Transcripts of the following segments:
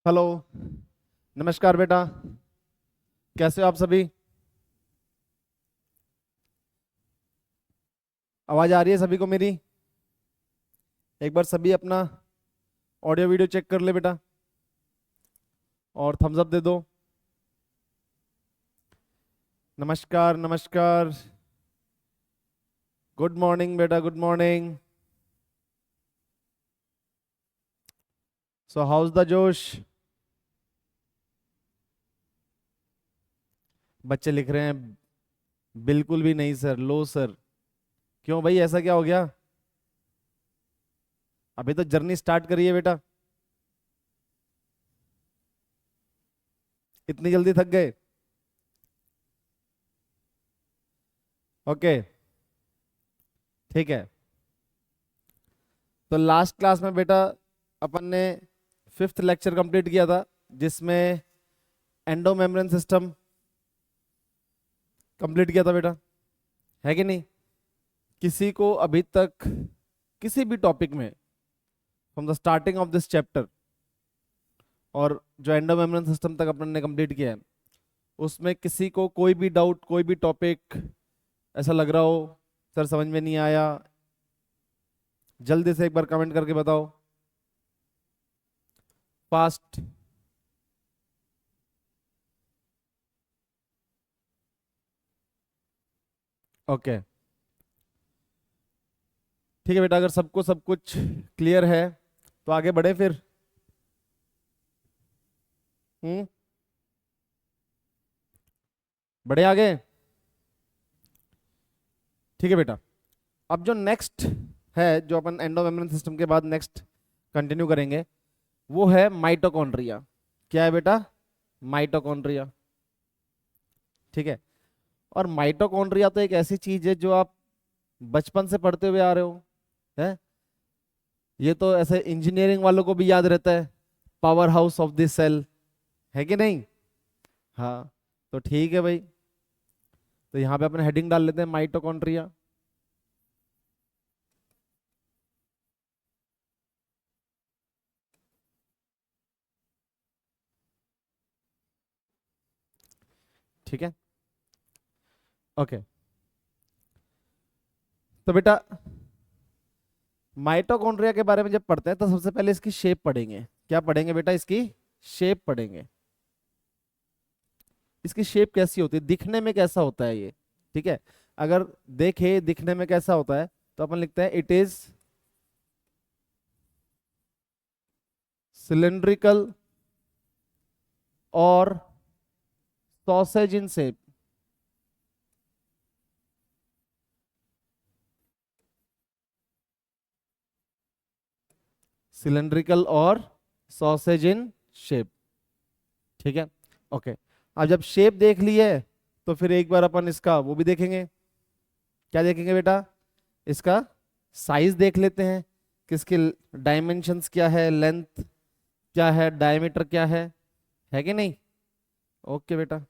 Hello. नमस्कार बेटा। कैसे हो आप सभी? आवाज़ आ रही है सभी को मेरी? एक बार सभी अपना ऑडियो वीडियो चेक कर ले बेटा, और थम्स अप दे दो। नमस्कार नमस्कार। गुड मॉर्निंग बेटा, good morning. So house the जोश? बच्चे लिख रहे हैं बिल्कुल भी नहीं सर, लो सर। क्यों भाई, ऐसा क्या हो गया? अभी तो जर्नी स्टार्ट करी है बेटा, इतनी जल्दी थक गए? ओके, ठीक है। तो लास्ट क्लास में बेटा अपन ने फिफ्थ लेक्चर कंप्लीट किया था, जिसमें एंडो मेम्ब्रेन सिस्टम कंप्लीट किया था बेटा, है कि नहीं? किसी को अभी तक किसी भी टॉपिक में from the starting of this chapter और जो एंडो मेम्ब्रेन सिस्टम तक अपन ने कंप्लीट किया है, उसमें किसी को कोई भी डाउट, कोई भी टॉपिक ऐसा लग रहा हो सर समझ में नहीं आया, जल्दी से एक बार कमेंट करके बताओ, फास्ट। ओके, ठीक है बेटा, अगर सबको सब कुछ क्लियर है तो आगे बढ़े फिर। हम्म, बढ़े आगे। ठीक है बेटा, अब जो नेक्स्ट है, जो अपन एंडो मेम्ब्रेन सिस्टम के बाद नेक्स्ट कंटिन्यू करेंगे, वो है माइटोकॉन्ड्रिया। क्या है बेटा? माइटोकॉन्ड्रिया। ठीक है। और माइटोकॉन्ड्रिया तो एक ऐसी चीज है जो आप बचपन से पढ़ते हुए आ रहे हो, है। ये तो ऐसे इंजीनियरिंग वालों को भी याद रहता है, power house of this cell, है कि नहीं? हाँ, तो ठीक है भाई। तो यहाँ पे अपन हेडिंग डाल लेते हैं माइटोकॉन्ड्रिया। ठीक है, ओके। तो बेटा माइटोकॉन्ड्रिया के बारे में जब पढ़ते हैं तो सबसे पहले इसकी शेप पढ़ेंगे। क्या पढ़ेंगे बेटा? इसकी शेप पढ़ेंगे। इसकी शेप कैसी होती है, दिखने में कैसा होता है ये? ठीक है, अगर देखे दिखने में कैसा होता है तो अपन लिखते हैं इट इज सिलेंड्रिकल और सॉसेज इन शेप। सिलेंड्रिकल और सॉसेज इन शेप। ठीक है, ओके। अब जब शेप देख ली है तो फिर एक बार अपन इसका वो भी देखेंगे। क्या देखेंगे बेटा? इसका साइज देख लेते हैं, किसके डायमेंशंस क्या है, लेंथ क्या है, डायमीटर क्या है कि नहीं? ओके बेटा,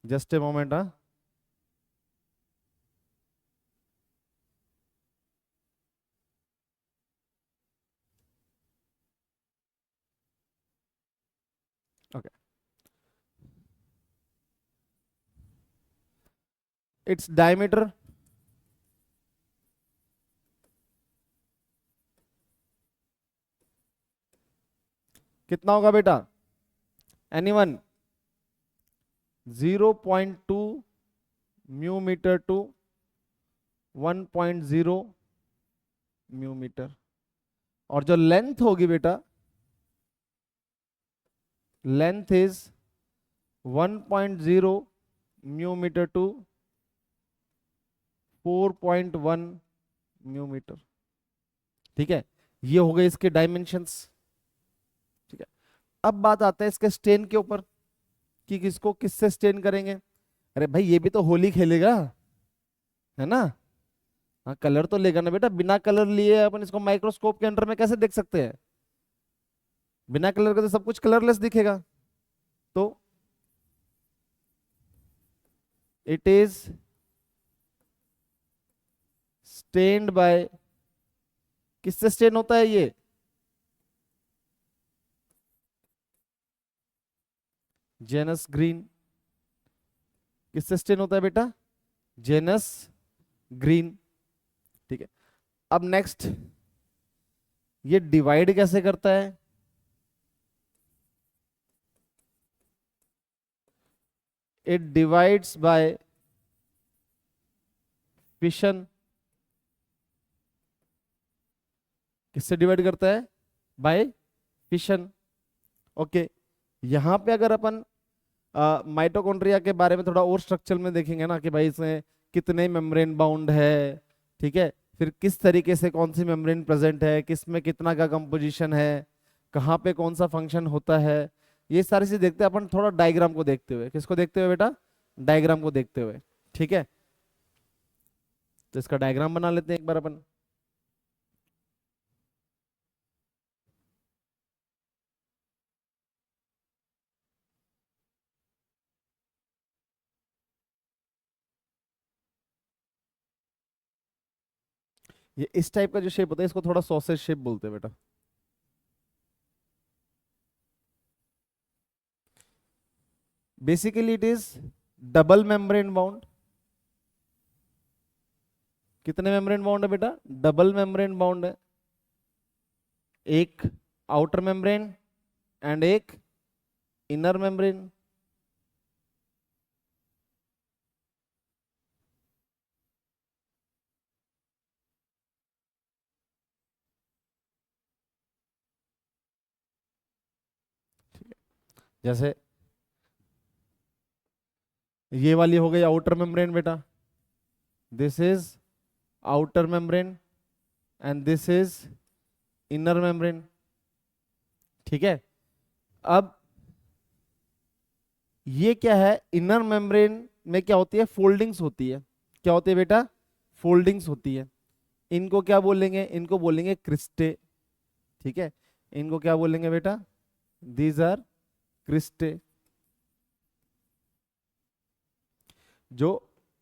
जस्ट ए मोमेंट। हाँ, ओके। इट्स डायमीटर कितना होगा बेटा? Anyone? 0.2 mu metre to 1.0 mu metre. और जो लेंथ होगी बेटा, length is 1.0 mu metre to 4.1 mu metre. ठीक है, ये हो गए इसके डायमेंशंस। ठीक है, अब बात आता है इसके स्टेन के ऊपर, कि किसको किससे स्टेन करेंगे। अरे भाई, ये भी तो होली खेलेगा, है ना? हाँ, कलर तो लेगा ना बेटा, बिना कलर लिए अपन इसको माइक्रोस्कोप के अंडर में कैसे देख सकते हैं? बिना कलर के तो सब कुछ कलरलेस दिखेगा। तो इट इज स्टेन्ड बाय, किससे स्टेन होता है ये? जेनस ग्रीन किससे स्टेन होता है बेटा? Janus green. ठीक है, अब नेक्स्ट, ये डिवाइड कैसे करता है? It divides by fission. किससे डिवाइड करता है? Bye fission. ओके, यहां पे अगर अपन माइटोकॉन्ड्रिया के बारे में थोड़ा और स्ट्रक्चर में देखेंगे ना कि भाई इसमें कितने मेम्ब्रेन बाउंड है, ठीक है, फिर किस तरीके से कौन सी मेम्ब्रेन प्रेजेंट है, किस में कितना का कंपोजिशन है, कहाँ पे कौन सा फंक्शन होता है, ये सारी चीज देखते हैं अपन थोड़ा डायग्राम को देखते हुए। किसको देखते हुए बेटा? डायग्राम को देखते हुए। ठीक है, तो इसका डायग्राम बना लेते हैं एक बार अपन। ये इस टाइप का जो शेप होता है इसको थोड़ा सॉसेज शेप बोलते हैं बेटा। Basically it is double membrane bound. कितने मेम्ब्रेन बाउंड है बेटा? डबल मेम्ब्रेन बाउंड है। एक आउटर मेम्ब्रेन एंड एक इनर मेम्ब्रेन। जैसे ये वाली हो गई आउटर मेम्ब्रेन बेटा, this is outer membrane and this is inner membrane. ठीक है, अब ये क्या है? इनर मेम्ब्रेन में क्या होती है? फोल्डिंग्स होती है। क्या होती है बेटा? फोल्डिंग्स होती है। इनको क्या बोलेंगे? इनको बोलेंगे क्रिस्टे। ठीक है, इनको क्या बोलेंगे बेटा? These are cristae. जो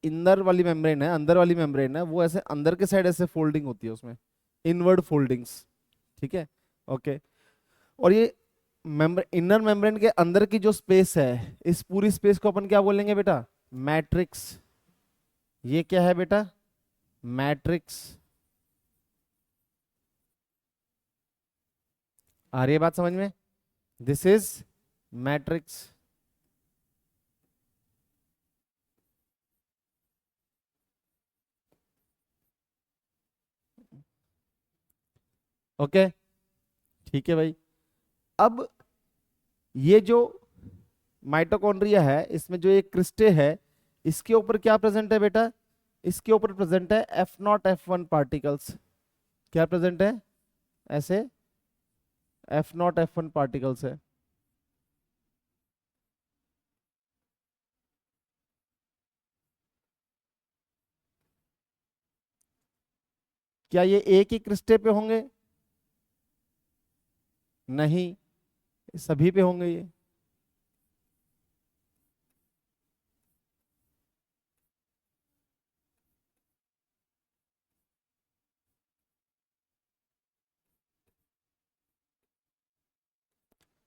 इंदर वाली मेम्ब्रेन है, अंदर वाली मेम्ब्रेन है, वो ऐसे अंदर के साइड ऐसे फोल्डिंग होती है उसमें, इनवर्ड फोल्डिंग्स। ठीक है, ओके। और ये इनर मेम्ब्रेन के अंदर की जो स्पेस है, इस पूरी स्पेस को अपन क्या बोलेंगे बेटा? मैट्रिक्स। ये क्या है बेटा? मैट्रिक्स। आ रही है बात समझ में? This is matrix. ओके, ठीक है भाई। अब ये जो माइटोकॉन्ड्रिया है, इसमें जो एक क्रिस्टे है, इसके ऊपर क्या प्रेजेंट है बेटा? इसके ऊपर प्रेजेंट है F0 F1 पार्टिकल्स। क्या प्रेजेंट है? ऐसे F0 F1 पार्टिकल्स है। क्या ये एक ही क्रिस्टे पे होंगे? नहीं, सभी पे होंगे ये।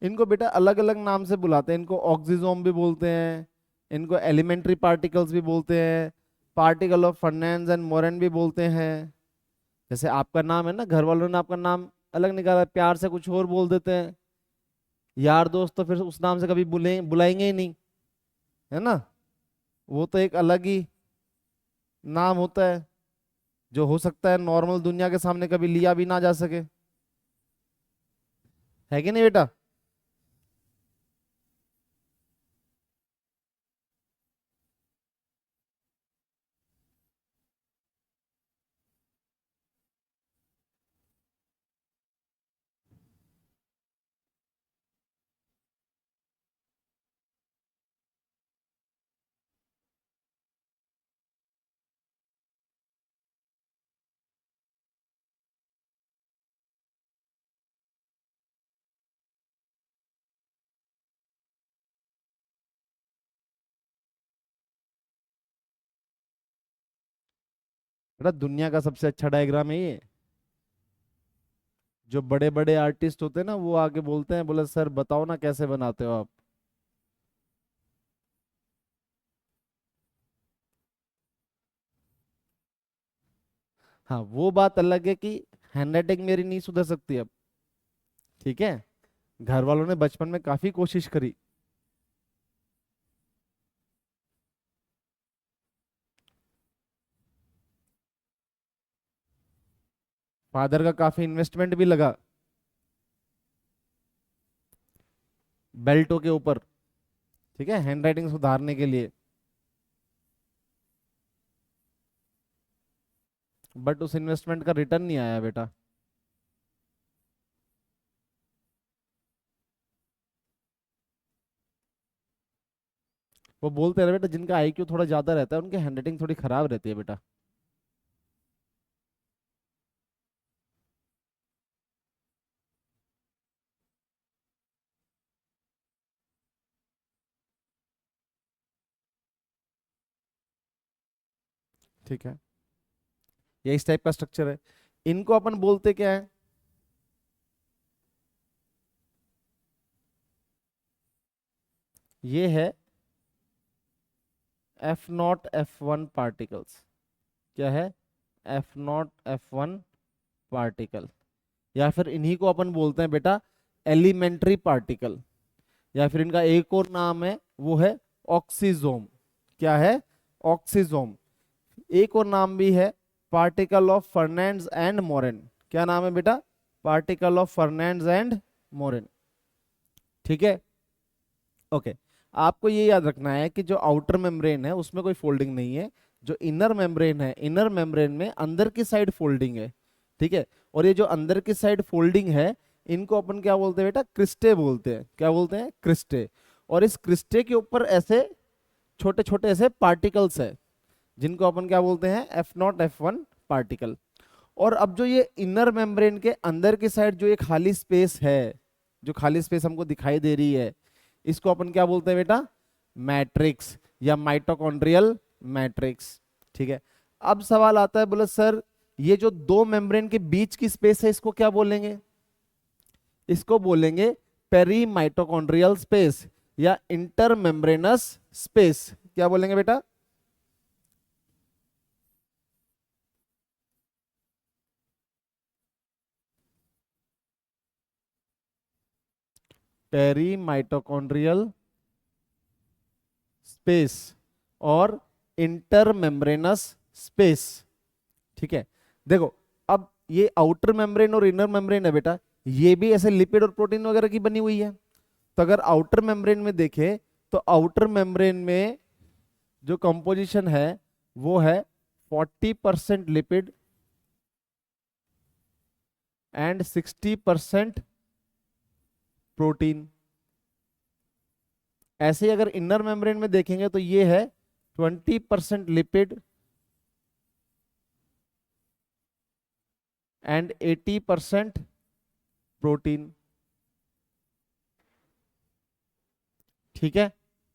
इनको बेटा अलग अलग नाम से बुलाते हैं। इनको ऑक्सीजोम भी बोलते हैं, इनको एलिमेंट्री पार्टिकल्स भी बोलते हैं, पार्टिकल ऑफ फर्नेंस एंड मोरन भी बोलते हैं। जैसे आपका नाम है ना, घर वालों ने आपका नाम अलग निकाला, प्यार से कुछ और बोल देते हैं। यार दोस्त तो फिर उस नाम से कभी बुलाएंगे ही नहीं, है ना? वो तो एक अलग ही नाम होता है, जो हो सकता है नॉर्मल दुनिया के सामने कभी लिया भी ना जा सके। है कि नहीं बेटा? बेटा दुनिया का सबसे अच्छा डायग्राम है ये। जो बड़े बड़े आर्टिस्ट होते हैं ना, वो आके बोलते हैं, बोले सर बताओ ना कैसे बनाते हो आप। हाँ वो बात अलग है कि हैंडराइटिंग मेरी नहीं सुधर सकती अब, ठीक है। घर वालों ने बचपन में काफी कोशिश करी। फादर का काफी इन्वेस्टमेंट भी लगा बेल्टों के ऊपर, ठीक है, हैंडराइटिंग सुधारने के लिए। बट उस इन्वेस्टमेंट का रिटर्न नहीं आया बेटा। वो बोलते रहे बेटा, जिनका आईक्यू थोड़ा ज्यादा रहता है उनकी हैंडराइटिंग थोड़ी खराब रहती है बेटा। ठीक है, ये इस टाइप का स्ट्रक्चर है। इनको अपन बोलते क्या है? ये है F not F one particles. क्या है? F not F one particle. या फिर इन्हीं को अपन बोलते हैं बेटा एलिमेंट्री पार्टिकल, या फिर इनका एक और नाम है वो है ऑक्सीजोम। क्या है? ऑक्सीजोम। एक और नाम भी है particle of Fernandez and Moran. क्या नाम है बेटा? Particle of Fernandez and Moran. ठीक है, ओके। आपको ये याद रखना है कि जो आउटर मेम्ब्रेन है उसमें कोई फोल्डिंग नहीं है। जो इनर मेम्ब्रेन है, इनर मेम्ब्रेन में अंदर की साइड फोल्डिंग है, ठीक है। और ये जो अंदर की साइड फोल्डिंग है, इनको अपन क्या बोलते हैं बेटा? क्रिस्टे बोलते हैं। क्या बोलते हैं? क्रिस्टे। और इस क्रिस्टे के ऊपर ऐसे छोटे छोटे ऐसे पार्टिकल्स है, जिनको अपन क्या बोलते हैं? F not F one particle. और अब जो ये इनर मेम्ब्रेन के अंदर की साइड जो ये खाली स्पेस है, जो खाली स्पेस हमको दिखाई दे रही है, इसको अपन क्या बोलते हैं बेटा? मैट्रिक्स या माइटोकॉन्ड्रियल मैट्रिक्स। ठीक है। अब सवाल आता है, बोले सर ये जो दो मेम्ब्रेन के बीच की स्पेस है इसको क्या बोलेंगे? इसको बोलेंगे पेरी माइटोकॉन्ड्रियल स्पेस या इंटर मेम्ब्रेनस स्पेस। क्या बोलेंगे बेटा? पेरी माइटोकॉन्ड्रियल स्पेस और इंटर मेम्ब्रेनस स्पेस। ठीक है। देखो, अब ये आउटर मेम्ब्रेन और इनर मेम्ब्रेन है बेटा, ये भी ऐसे लिपिड और प्रोटीन वगैरह की बनी हुई है। तो अगर आउटर मेम्ब्रेन में देखें तो आउटर मेम्ब्रेन में जो कंपोजिशन है वो है 40% लिपिड एंड 60% प्रोटीन। ऐसे ही अगर इनर मेम्ब्रेन में देखेंगे तो ये है 20% लिपिड एंड 80% प्रोटीन। ठीक है,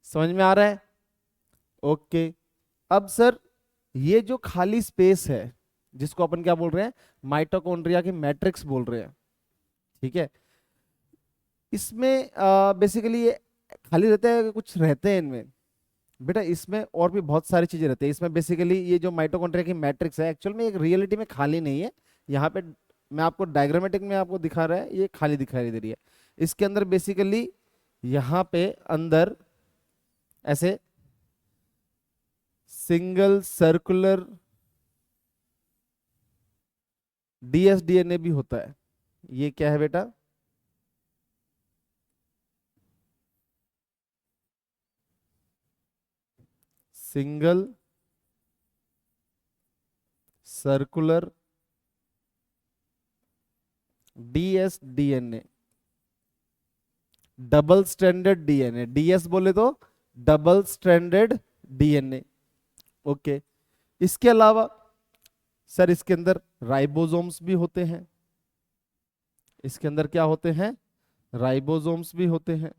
समझ में आ रहा है? ओके। अब सर ये जो खाली स्पेस है जिसको अपन क्या बोल रहे हैं? माइटोकॉन्ड्रिया की मैट्रिक्स बोल रहे हैं। ठीक है। इसमें बेसिकली ये खाली रहते हैं, कुछ रहते हैं इनमें बेटा। इसमें और भी बहुत सारी चीजें रहती है इसमें। बेसिकली ये जो माइटोकॉन्ड्रिया की मैट्रिक्स है एक्चुअल में एक रियलिटी में खाली नहीं है। यहाँ पे मैं आपको डायग्रामेटिक में आपको दिखा रहा है, ये खाली दिखाई दे रही है। इसके अंदर बेसिकली यहाँ पे अंदर ऐसे सिंगल सर्कुलर डीएसडीएनए भी होता है। ये क्या है बेटा? Single circular dsDNA, double stranded DNA. DS बोले तो डबल स्ट्रैंडेड डीएनए। ओके। इसके अलावा सर इसके अंदर राइबोसोम्स भी होते हैं। इसके अंदर क्या होते हैं? राइबोसोम्स भी होते हैं।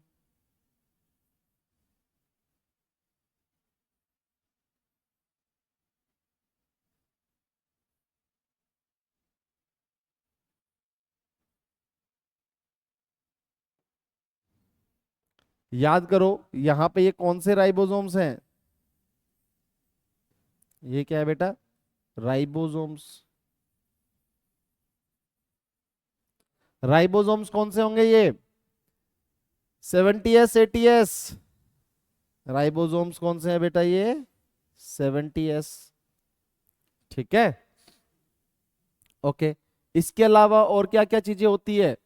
याद करो, यहां पे ये कौन से राइबोसोम्स हैं? ये क्या है बेटा? राइबोसोम्स। राइबोसोम्स कौन से होंगे ये? 70s 80s। राइबोसोम्स कौन से हैं बेटा? ये 70s। ठीक है, ओके। इसके अलावा और क्या क्या चीजें होती है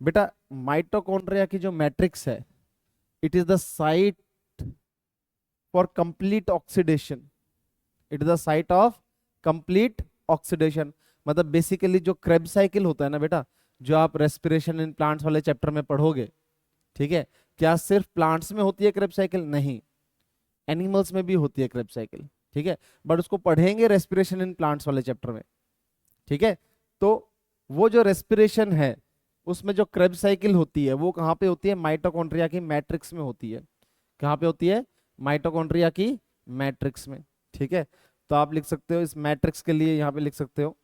बेटा? माइटोकॉन्ड्रिया की जो मैट्रिक्स है, it is the site for complete oxidation. It is the site of complete oxidation. मतलब बेसिकली जो क्रेब साइकिल होता है ना बेटा, जो आप रेस्पिरेशन इन प्लांट्स वाले चैप्टर में पढ़ोगे, ठीक है, क्या सिर्फ प्लांट्स में होती है क्रेब साइकिल? नहीं, एनिमल्स में भी होती है क्रेब साइकिल, ठीक है, बट उसको पढ़ेंगे रेस्पिरेशन इन प्लांट्स वाले चैप्टर में, ठीक है। तो वो जो रेस्पिरेशन है उसमें जो क्रेब साइकिल होती है वो कहाँ पे होती है? माइटोकॉन्ड्रिया की मैट्रिक्स में होती है। कहाँ पे होती है? माइटोकॉन्ड्रिया की मैट्रिक्स में, ठीक है। तो आप लिख सकते हो इस मैट्रिक्स के लिए, यहाँ पे लिख सकते हो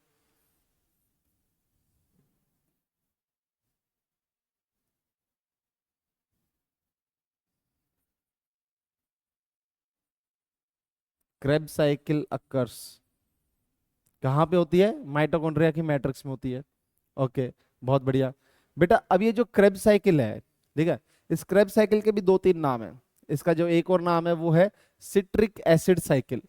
क्रेब साइकिल अकर्स। कहाँ पे होती है? माइटोकॉन्ड्रिया की मैट्रिक्स में होती है। ओके, बहुत बढ़िया बेटा। अब ये जो क्रेब साइकिल है, ठीक है, इस क्रेब साइकिल के भी दो तीन नाम है। इसका जो एक और नाम है वो है सिट्रिक एसिड साइकिल।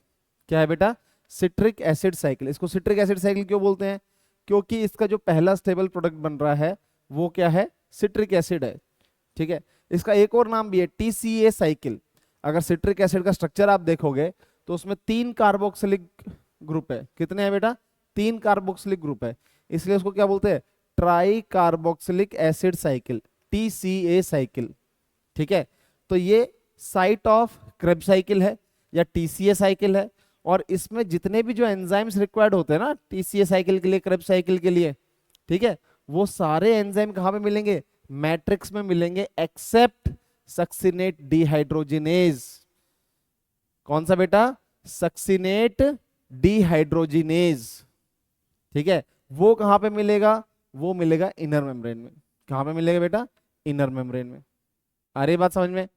क्या है बेटा? Citric acid cycle. इसको सिट्रिक एसिड साइकिल क्यों बोलते हैं? क्योंकि इसका जो पहला स्टेबल प्रोडक्ट बन रहा है वो क्या है? सिट्रिक एसिड है, ठीक है। इसका एक और नाम भी है टीसीए साइकिल। अगर सिट्रिक एसिड का स्ट्रक्चर आप देखोगे तो उसमें 3 कार्बोक्सिलिक ग्रुप है। कितने हैं बेटा? 3 कार्बोक्सिलिक ग्रुप है, इसलिए उसको क्या बोलते हैं? Try carboxylic acid cycle, TCA cycle, ठीक है। तो ये साइट ऑफ क्रेब साइकिल है या टीसीए साइकिल है, और इसमें जितने भी जो एंजाइम्स रिक्वायर्ड होते हैं ना टीसीए साइकिल के लिए, क्रेब साइकिल के लिए, ठीक है, वो सारे एंजाइम कहां पे मिलेंगे? मैट्रिक्स में मिलेंगे, एक्सेप्ट सक्सिनेट डिहाइड्रोजिनेज। कौन सा बेटा? सक्सिनेट डिहाइड्रोजिनेज, ठीक है। वो कहां पे मिलेगा? वो मिलेगा इनर मेम्ब्रेन में। कहां पे मिलेगा बेटा? इनर मेम्ब्रेन में। आ रही बात समझ में?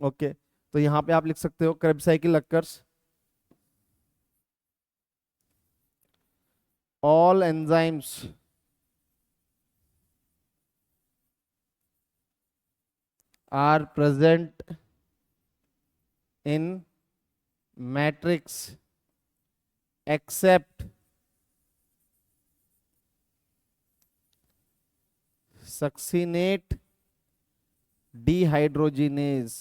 ओके, तो यहां पे आप लिख सकते हो Krebs cycle occurs all enzymes are present in matrix except succinate dehydrogenase।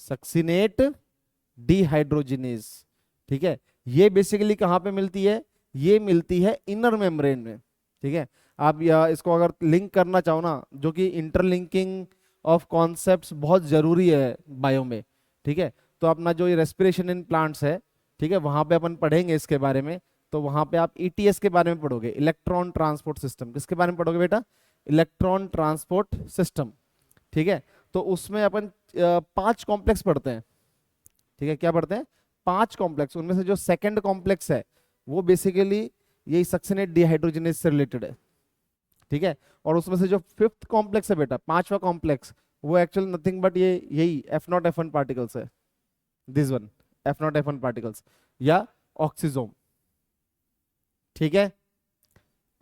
Succinate dehydrogenase, ठीक है। ये बेसिकली कहां पे मिलती है? ये मिलती है इनर मेम्ब्रेन में, ठीक है। आप इसको अगर लिंक करना चाहो ना, जो कि इंटरलिंकिंग ऑफ कॉन्सेप्ट्स बहुत जरूरी है बायो में, ठीक है। तो अपना जो ये रेस्पिरेशन इन प्लांट्स है, ठीक है, वहां पे अपन पढ़ेंगे इसके बारे में। तो वहां पे आप ईटीएस के बारे में पढ़ोगे, इलेक्ट्रॉन ट्रांसपोर्ट सिस्टम। किसके बारे में पढ़ोगे बेटा? इलेक्ट्रॉन ट्रांसपोर्ट सिस्टम, ठीक है। तो उसमें अपन 5 कॉम्प्लेक्स पढ़ते हैं, ठीक है। क्या पढ़ते हैं? 5 कॉम्प्लेक्स। उनमें से जो सेकंड कॉम्प्लेक्स है वो बेसिकली यही सक्सिनेट डिहाइड्रोजिनेज से रिलेटेड है, ठीक है। और उसमें से जो 5th कॉम्प्लेक्स है बेटा, 5वां कॉम्प्लेक्स, वो एक्चुअल नथिंग बट ये यही F0 F1 पार्टिकल्स है। This one, F0 F1 particles या ऑक्सीजोम, ठीक है।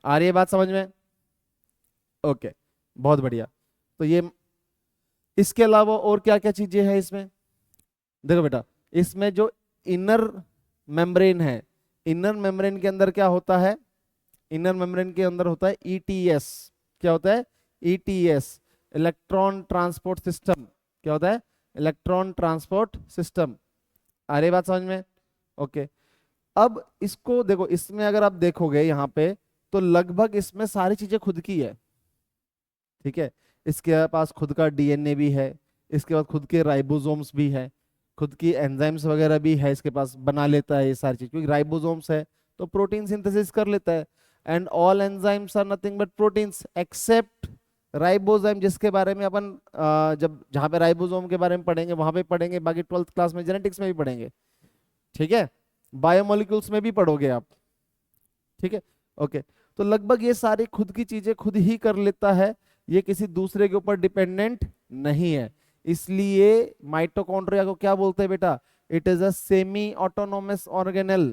आ रही है बात समझ में? ओके, बहुत बढ़िया। तो ये, इसके अलावा और क्या क्या चीजें हैं इसमें? देखो बेटा, इसमें जो इनर मेम्ब्रेन है, इनर मेम्ब्रेन के अंदर क्या होता है? इनर मेम्ब्रेन के अंदर होता है ईटीएस। क्या होता है? ETS, electron transport system. क्या होता है? Electron transport system. आ रही बात समझ में? ओके। अब इसको देखो, इसमें अगर आप देखोगे यहाँ पे, तो लगभग इसमें सारी चीजें खुद की है, ठीक है। इसके पास खुद का डीएनए भी है, इसके बाद खुद के राइबोसोम्स भी है, खुद की एंजाइम्स वगैरह भी है इसके पास, बना लेता है ये सारी चीज, क्योंकि राइबोसोम्स है तो प्रोटीन सिंथेसिस कर लेता है। And all enzymes are nothing but proteins except ribosome, जिसके बारे में अपन जब जहाँ पे राइबोसोम के बारे में पढ़ेंगे वहां पे पढ़ेंगे, बाकी 12th क्लास में जेनेटिक्स में भी पढ़ेंगे, ठीक है। बायोमोलिक्यूल्स में भी पढ़ोगे आप, ठीक है। ओके, तो लगभग ये सारी खुद की चीजें खुद ही कर लेता है, ये किसी दूसरे के ऊपर डिपेंडेंट नहीं है। इसलिए माइटोकॉन्ड्रिया को क्या बोलते हैं बेटा? It is a semi autonomous organelle.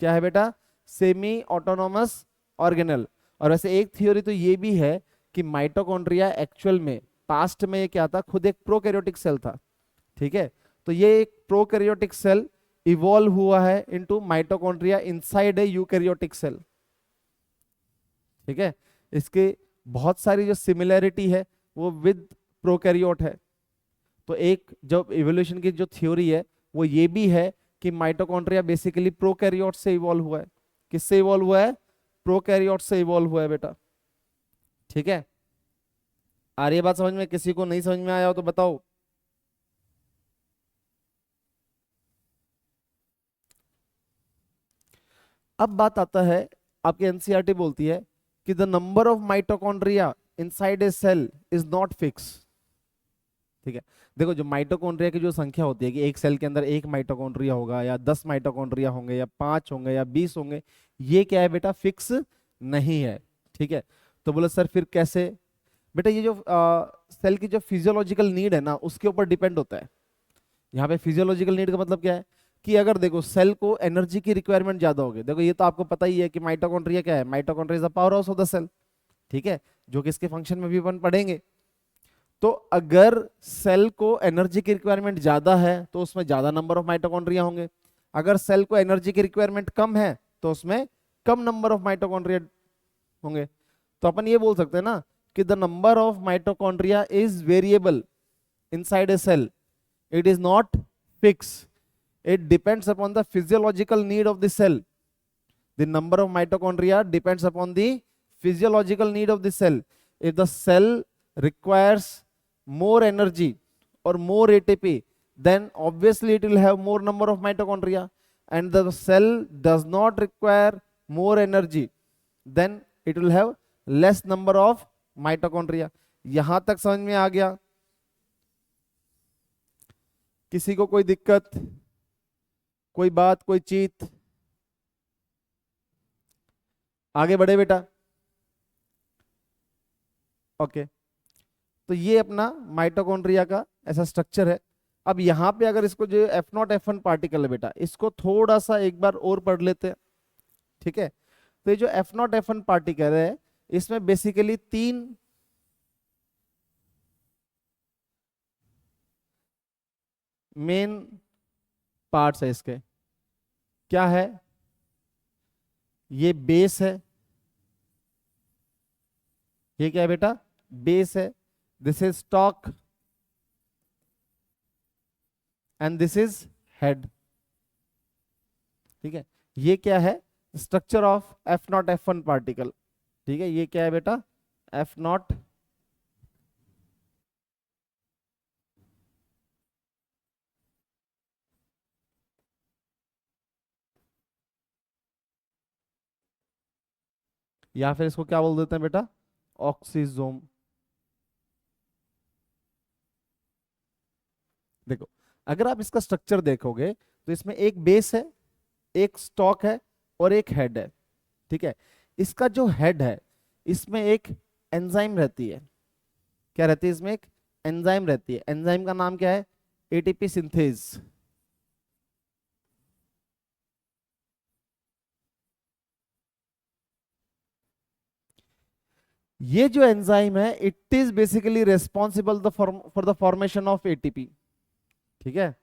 क्या है बेटा? Semi autonomous organelle. और वैसे एक थियोरी तो ये भी है कि माइटोकॉन्ड्रिया एक्चुअल में पास्ट में ये क्या था, खुद एक प्रोकैरियोटिक सेल था। ठीक है, तो ये एक प्रोकैरियोटिक सेल इवॉल्व हुआ है into mitochondria inside a eukaryotic cell. ठीक है, इसके बहुत सारी जो सिमिलैरिटी है वो विद प्रोकैरियोट है। तो एक जो इवोल्यूशन की जो थ्योरी है वो ये भी है कि माइटोकॉन्ड्रिया बेसिकली प्रोकैरियोट से इवॉल्व हुआ है। किससे इवॉल्व हुआ है? प्रोकैरियोट से इवॉल्व हुआ है बेटा। ठीक है, आ रही है बात समझ में? किसी को नहीं समझ में आया हो तो बताओ। अब बात आता है, आपकी एनसीईआरटी बोलती है कि the number of mitochondria inside a cell is not fix. ठीक है, देखो जो माइटोकॉन्ड्रिया की जो संख्या होती है कि एक सेल के अंदर एक माइटोकॉन्ड्रिया होगा या 10 माइटोकॉन्ड्रिया होंगे या 5 होंगे या 20 होंगे, ये क्या है बेटा? फिक्स नहीं है। ठीक है, तो बोले सर फिर कैसे? बेटा ये जो सेल की जो फिजियोलॉजिकल नीड है ना उसके ऊपर डिपेंड होता है। यहाँ पे फिजियोलॉजिकल नीड का मतलब क्या है कि अगर देखो सेल को एनर्जी की रिक्वायरमेंट ज्यादा होगी, देखो ये तो आपको पता ही है कि माइटोकॉन्ड्रिया क्या है, mitochondria is the power house of the cell. ठीक है, जो कि इसके फंक्शन में भी अपन पढ़ेंगे। तो अगर सेल को एनर्जी की रिक्वायरमेंट ज्यादा है तो उसमें ज्यादा नंबर ऑफ माइटोकॉन्ड्रिया होंगे। अगर सेल को एनर्जी की रिक्वायरमेंट कम है तो उसमें कम नंबर ऑफ माइटोकॉन्ड्रिया होंगे। तो अपन ये बोल सकते हैं ना कि the number of mitochondria is variable inside a cell, it is not fixed, it depends upon the physiological need of the cell. The number of mitochondria depends upon the physiological need of the cell. If the cell requires more energy or more ATP, then obviously it will have more number of mitochondria. And the cell does not require more energy, then it will have less number of mitochondria. यहां तक समझ में आ गया? किसी को कोई दिक्कत, कोई बात, कोई चीत? आगे बढ़े बेटा। ओके, तो ये अपना माइटोकॉन्ड्रिया का ऐसा स्ट्रक्चर है। अब यहाँ पे अगर इसको जो F0F1 पार्टिकल है बेटा, इसको थोड़ा सा एक बार और पढ़ लेते हैं। ठीक है, तो ये जो F0F1 पार्टिकल है इसमें बेसिकली 3 मेन पार्ट्स है इसके। क्या है? ये बेस है। ये क्या है बेटा? बेस है। This is stock and this is head. ठीक है, ये क्या है? Structure of F0F1 particle. ठीक है, ये क्या है बेटा? F0 या फिर इसको क्या बोल देते हैं बेटा? ऑक्सीजोम। देखो अगर आप इसका स्ट्रक्चर देखोगे तो इसमें एक बेस है, एक स्टॉक है और एक हेड है। ठीक है, इसका जो हेड है इसमें एक एंजाइम रहती है। क्या रहती है? इसमें एक एंजाइम रहती है। एंजाइम का नाम क्या है? ATP synthase. ये जो एंजाइम है it is basically responsible for the formation of ATP. ठीक है,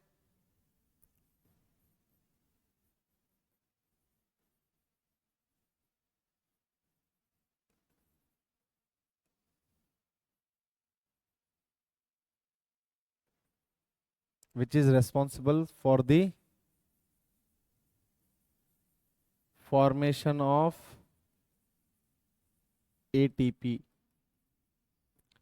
which is responsible for the formation of ATP।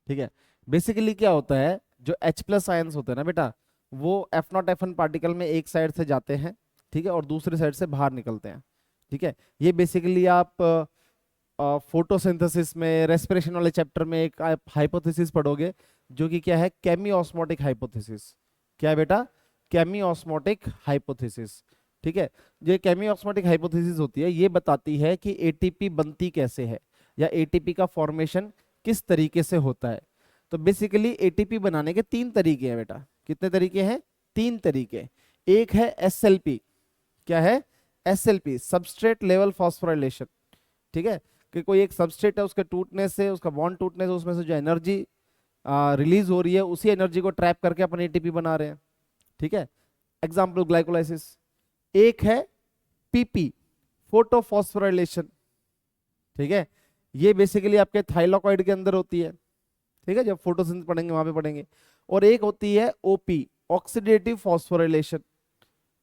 ठीक है, बेसिकली क्या होता है, जो H+ आयंस होते हैं ना बेटा, वो F0F1 पार्टिकल में एक साइड से जाते हैं, ठीक है, और दूसरी साइड से बाहर निकलते हैं। ठीक है, ये बेसिकली आप फोटोसिंथेसिस में, रेस्पिरेशन वाले चैप्टर में एक हाइपोथेसिस पढ़ोगे जो कि क्या है? केमी ऑस्मोटिक हाइपोथेसिस। क्या है बेटा? केमी ऑस्मोटिक हाइपोथेसिस। ठीक है, जो केमी ऑस्मोटिक हाइपोथेसिस होती है ये बताती है कि एटीपी बनती कैसे है या एटीपी का फॉर्मेशन किस तरीके से होता है। तो बेसिकली एटीपी बनाने के 3 तरीके हैं बेटा। कितने तरीके हैं? 3 तरीके। एक है SLP। क्या है? SLP, substrate level phosphorylation. ठीक है, कि कोई एक सबस्ट्रेट है, उसके टूटने से, उसका बॉन्ड टूटने से उसमें से जो एनर्जी रिलीज हो रही है, उसी एनर्जी को ट्रैप करके अपन एटीपी बना रहे हैं। ठीक है, एग्जाम्पल ग्लाइकोलाइसिस। एक है PP, फोटोफॉस्फोराइलेशन। ठीक है, ये बेसिकली आपके थाइलाकॉइड के अंदर होती है। ठीक है, जब फोटोसिंथेसिस पढ़ेंगे वहां पे पढ़ेंगे। और एक होती है OP, ऑक्सीडेटिव फॉस्फोराइलेशन।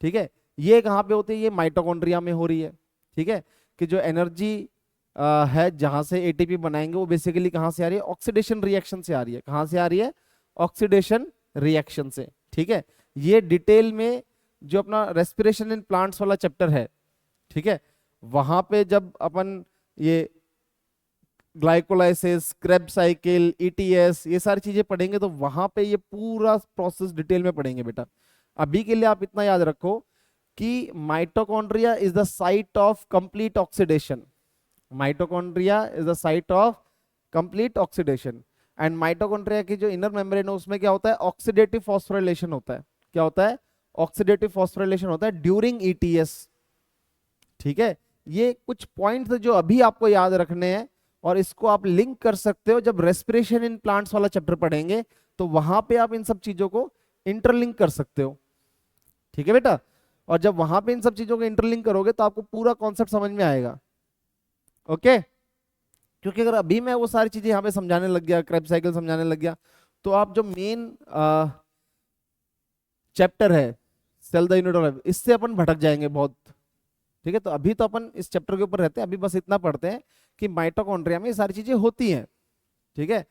ठीक है, ये कहाँ पे होती है? ये माइटोकॉन्ड्रिया में हो रही है। ठीक है, कि जो एनर्जी है जहां से एटीपी बनाएंगे, वो बेसिकली कहाँ से आ रही है? ऑक्सीडेशन रिएक्शन से आ रही है। कहाँ से आ रही है? ऑक्सीडेशन रिएक्शन से। ठीक है, ये डिटेल में जो अपना रेस्पिरेशन इन प्लांट्स वाला चैप्टर है, ठीक है, वहां पे जब अपन ये ग्लाइकोलाइसिस, क्रेब्स साइकिल, ETS, ये सारी चीजें पढ़ेंगे तो वहां पे ये पूरा प्रोसेस डिटेल में पढ़ेंगे बेटा। अभी के लिए आप इतना याद रखो कि mitochondria is the site of complete oxidation. Mitochondria is the site of complete oxidation. And mitochondria की जो इनर मेम्ब्रेन है उसमें क्या होता है? ऑक्सीडेटिव फॉस्फोराइलेशन होता है। क्या होता है? ऑक्सीडेटिव फॉस्फोराइलेशन होता है ड्यूरिंग ETS। ठीक है, ये कुछ पॉइंट्स जो अभी आपको याद रखने हैं, और इसको आप लिंक कर सकते हो जब रेस्पिरेशन इन प्लांट्स वाला चैप्टर पढ़ेंगे, तो वहां पे आप इन सब चीजों को इंटरलिंक कर सकते हो। ठीक है बेटा, और जब वहां पे इन सब चीजों को इंटरलिंक करोगे तो आपको पूरा कॉन्सेप्ट समझ में आएगा। ओके, क्योंकि अगर अभी मैं वो सारी चीजें यहाँ पे समझाने लग गया, क्रेब्स साइकिल समझाने लग गया, तो आप जो मेन चैप्टर है cell the unit of life, इससे अपन भटक जाएंगे बहुत। ठीक है, तो अभी तो अपन इस चैप्टर के ऊपर रहते हैं, अभी बस इतना पढ़ते हैं कि माइटोकॉन्ड्रिया में ये सारी चीजें होती हैं। ठीक है,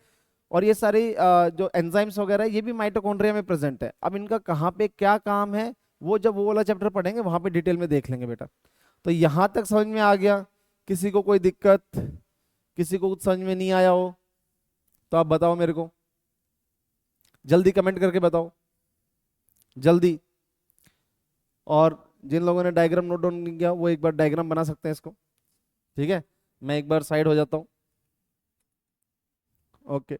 और ये सारी जो एंजाइम्स वगैरह ये भी माइटोकॉन्ड्रिया में प्रेजेंट है। अब इनका कहाँ पे क्या काम है, वो जब वो वाला चैप्टर पढ़ेंगे वहां पे डिटेल में देख लेंगे बेटा। तो यहां तक समझ में आ गया? किसी को कोई दिक्कत, किसी को कुछ समझ में नहीं आया हो तो आप बताओ मेरे को, जल्दी कमेंट करके बताओ, जल्दी। और जिन लोगों ने डायग्राम नोट डाउन नहीं किया वो एक बार डायग्राम बना सकते हैं इसको। ठीक है, मैं एक बार साइड हो जाता हूँ। ओके,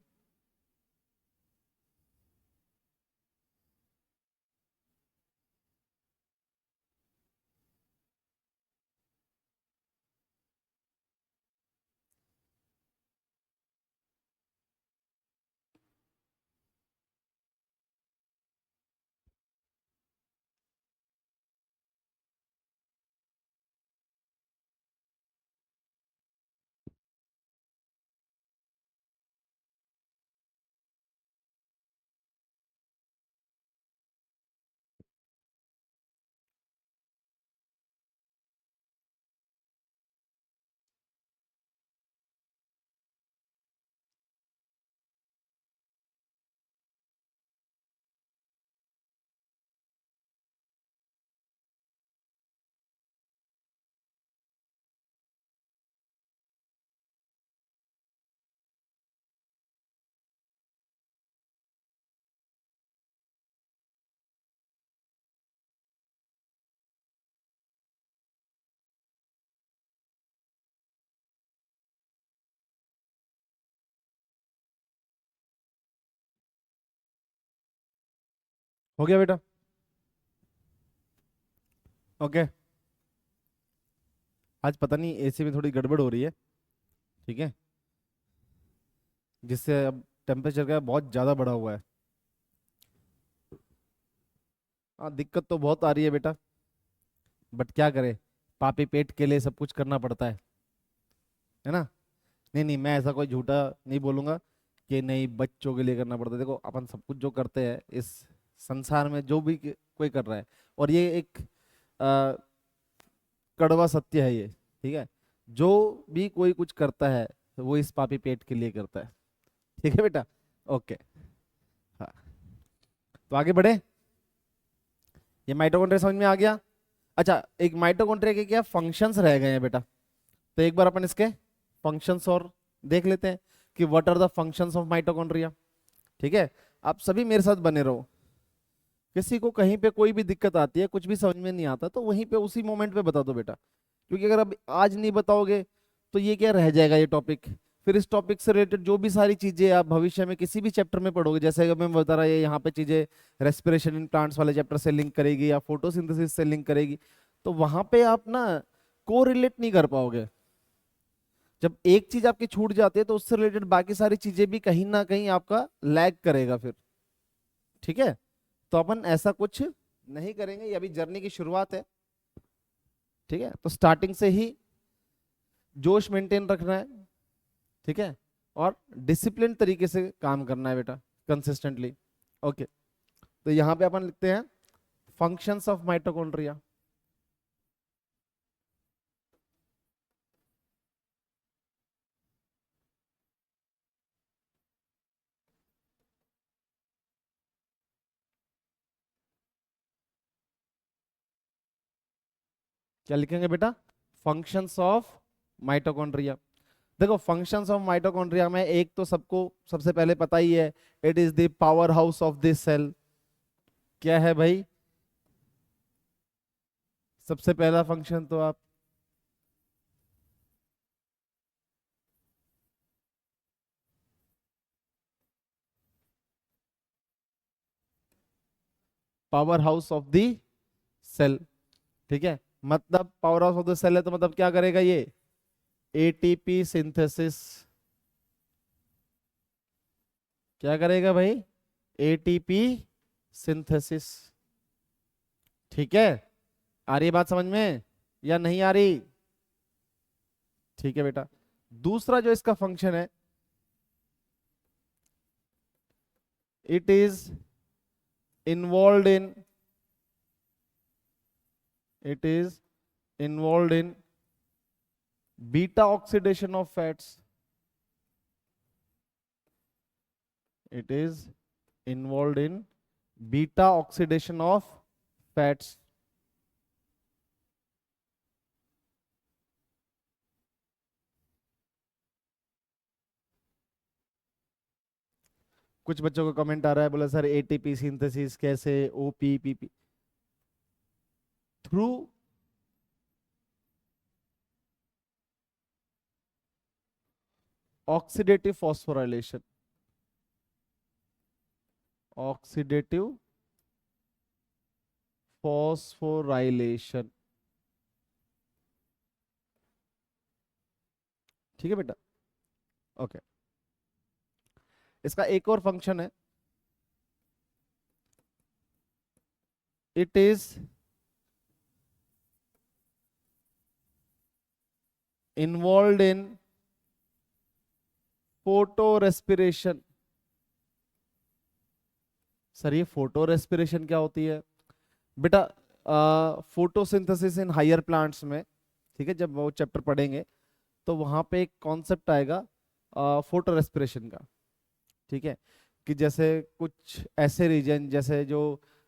हो गया बेटा? ओके, आज पता नहीं AC में थोड़ी गड़बड़ हो रही है। ठीक है, जिससे अब टेम्परेचर का बहुत ज़्यादा बढ़ा हुआ है। हाँ, दिक्कत तो बहुत आ रही है बेटा, बट क्या करें, पापी पेट के लिए सब कुछ करना पड़ता है ना? नहीं नहीं, मैं ऐसा कोई झूठा नहीं बोलूंगा कि नहीं बच्चों के लिए करना पड़ता है। देखो अपन सब कुछ जो करते हैं इस संसार में, जो भी कोई कर रहा है, और ये एक आ, कड़वा सत्य है ये। ठीक है, जो भी कोई कुछ करता है वो इस पापी पेट के लिए करता है। ठीक है बेटा? ओके, हाँ, तो आगे बढ़े। ये माइटोकॉन्ड्रिया समझ में आ गया? अच्छा, एक माइटोकॉन्ड्रिया के क्या फंक्शंस रह गए हैं बेटा, तो एक बार अपन इसके फंक्शंस और देख लेते हैं कि what are the functions of mitochondria. ठीक है, आप सभी मेरे साथ बने रहो। किसी को कहीं पे कोई भी दिक्कत आती है, कुछ भी समझ में नहीं आता, तो वहीं पे उसी मोमेंट पे बता दो बेटा, क्योंकि अगर अब आज नहीं बताओगे तो ये क्या रह जाएगा ये टॉपिक। फिर इस टॉपिक से रिलेटेड जो भी सारी चीजें आप भविष्य में किसी भी चैप्टर में पढ़ोगे, जैसे कि मैं बता रहा ये यहाँ पे चीजें रेस्पिरेशन इन प्लांट्स वाले चैप्टर से लिंक करेगी या फोटोसिंथेसिस से लिंक करेगी, तो वहां पे आप ना कोरिलेट नहीं कर पाओगे। जब एक चीज आपकी छूट जाती है तो उससे रिलेटेड बाकी सारी चीजें भी कहीं ना कहीं आपका लैग करेगा फिर। ठीक है, तो अपन ऐसा कुछ नहीं करेंगे, ये अभी जर्नी की शुरुआत है। ठीक है, तो स्टार्टिंग से ही जोश मेंटेन रखना है। ठीक है, और डिसिप्लिन तरीके से काम करना है बेटा, कंसिस्टेंटली। ओके, तो यहाँ पे अपन लिखते हैं फंक्शंस ऑफ माइटोकॉन्ड्रिया। क्या लिखेंगे बेटा? Functions of mitochondria. देखो फंक्शंस ऑफ माइटोकॉन्ड्रिया में एक तो सबको सबसे पहले पता ही है, it is the power house of this cell. क्या है भाई? सबसे पहला फंक्शन तो आप power house of the cell. ठीक है, मतलब power house of the cell है तो मतलब क्या करेगा ये? ATP synthesis. क्या करेगा भाई? ATP synthesis. ठीक है, आ रही है बात समझ में या नहीं आ रही? ठीक है बेटा, दूसरा जो इसका फंक्शन है, it is involve in it is involve in beta oxidation of fats. It is involve in beta oxidation of fats. कुछ बच्चों को कमेंट आ रहा है, बोला सर एटीपी सिंथेसिस कैसे, ओपीपीपी through oxidative phosphorylation. Oxidative phosphorylation. ठीक है बेटा, ओके। इसका एक और फंक्शन है, it is involve in photorespiration. Sir ये फोटो रेस्पिरेशन क्या होती है बेटा? फोटोसिंथेसिस इन हायर प्लांट्स में, ठीक है, जब वो चैप्टर पढ़ेंगे तो वहां पे एक कॉन्सेप्ट आएगा फोटो रेस्पिरेशन का। ठीक है, कि जैसे कुछ ऐसे रीजन जैसे जो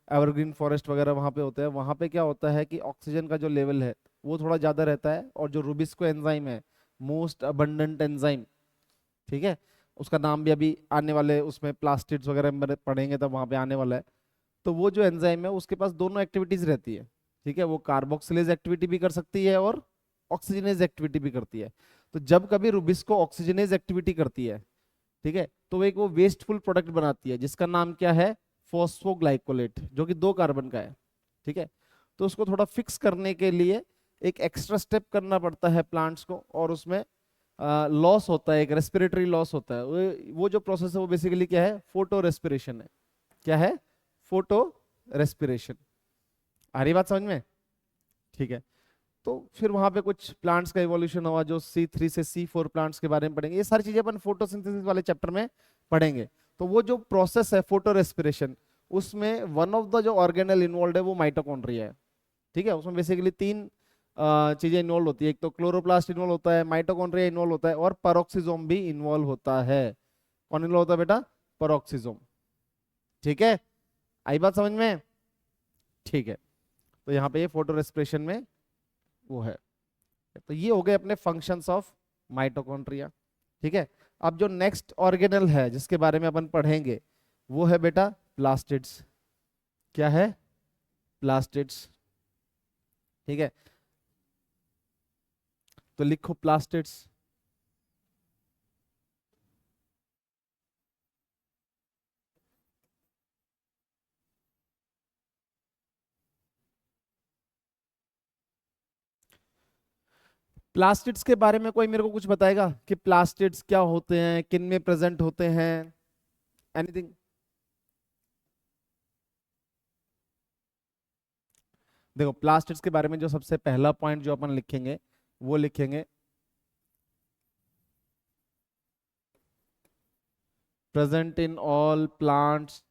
एवरग्रीन फॉरेस्ट वगैरह वहां पे होते हैं, वहां पे क्या होता है कि ऑक्सीजन का जो लेवल है वो थोड़ा ज्यादा रहता है, और जो रुबिस्को एंजाइम है, मोस्ट अबंडेंट एंजाइम, ठीक है, उसका नाम भी अभी आने वाले उसमें प्लास्टिड्स वगैरह में पढ़ेंगे तब वहां पे आने वाला है। तो वो जो एंजाइम है उसके पास दोनों एक्टिविटीज रहती है। ठीक है, वो कार्बोक्सिलेज एक्टिविटी भी कर सकती है और ऑक्सीजनेज एक्टिविटी भी करती है। तो जब कभी रुबिस्को ऑक्सीजनेज एक्टिविटी करती है, ठीक है, तो एक वो वेस्टफुल प्रोडक्ट बनाती है जिसका नाम क्या है? फॉस्फोग्लाइकोलेट, जो कि 2 कार्बन का है। ठीक है, तो उसको थोड़ा फिक्स करने के लिए एक एक्स्ट्रा स्टेप करना पड़ता है प्लांट्स को, और उसमें लॉस होता है, एक रेस्पिरेटरी लॉस होता है। वो जो प्रोसेस है वो बेसिकली क्या है? फोटो रेस्पिरेशन है। क्या है? Photo respiration. आ रही बात समझ में? ठीक है, तो फिर वहां पे कुछ प्लांट्स का इवोल्यूशन हुआ, जो C3 से C4 प्लांट्स के बारे में पढ़ेंगे। ये सारी चीजें अपन फोटोसिंथेसिस वाले चैप्टर में पढ़ेंगे। तो वो जो प्रोसेस है फोटो रेस्पिरेशन, उसमें वन ऑफ द जो ऑर्गेनल इन्वॉल्व है वो माइटोकॉन्ड्रिया है। ठीक है, उसमें बेसिकली 3 चीजें इन्वॉल्व होती है। एक तो क्लोरोप्लास्ट इन्वॉल्व होता है, माइटोकॉन्ड्रिया इन्वॉल्व होता है, और पेरोक्सिसोम भी इन्वॉल्व होता है। कौन इन्वॉल्व होता है बेटा? पेरोक्सिसोम। ठीक है, आई बात समझ में? ठीक है, तो यहाँ पे ये फोटो रेस्पिरेशन में वो है। तो ये हो गए अपने फंक्शंस ऑफ माइटोकॉन्ड्रिया। ठीक है, अब जो नेक्स्ट ऑर्गेनल है जिसके बारे में अपन पढ़ेंगे वो है बेटा प्लास्टिड्स। क्या है? प्लास्टिड्स। ठीक है, तो लिखो प्लास्टिड्स। प्लास्टिड्स के बारे में कोई मेरे को कुछ बताएगा कि प्लास्टिड्स क्या होते हैं, किन में प्रेजेंट होते हैं? एनीथिंग? देखो प्लास्टिड्स के बारे में जो सबसे पहला पॉइंट जो अपन लिखेंगे वो लिखेंगे present in all plants,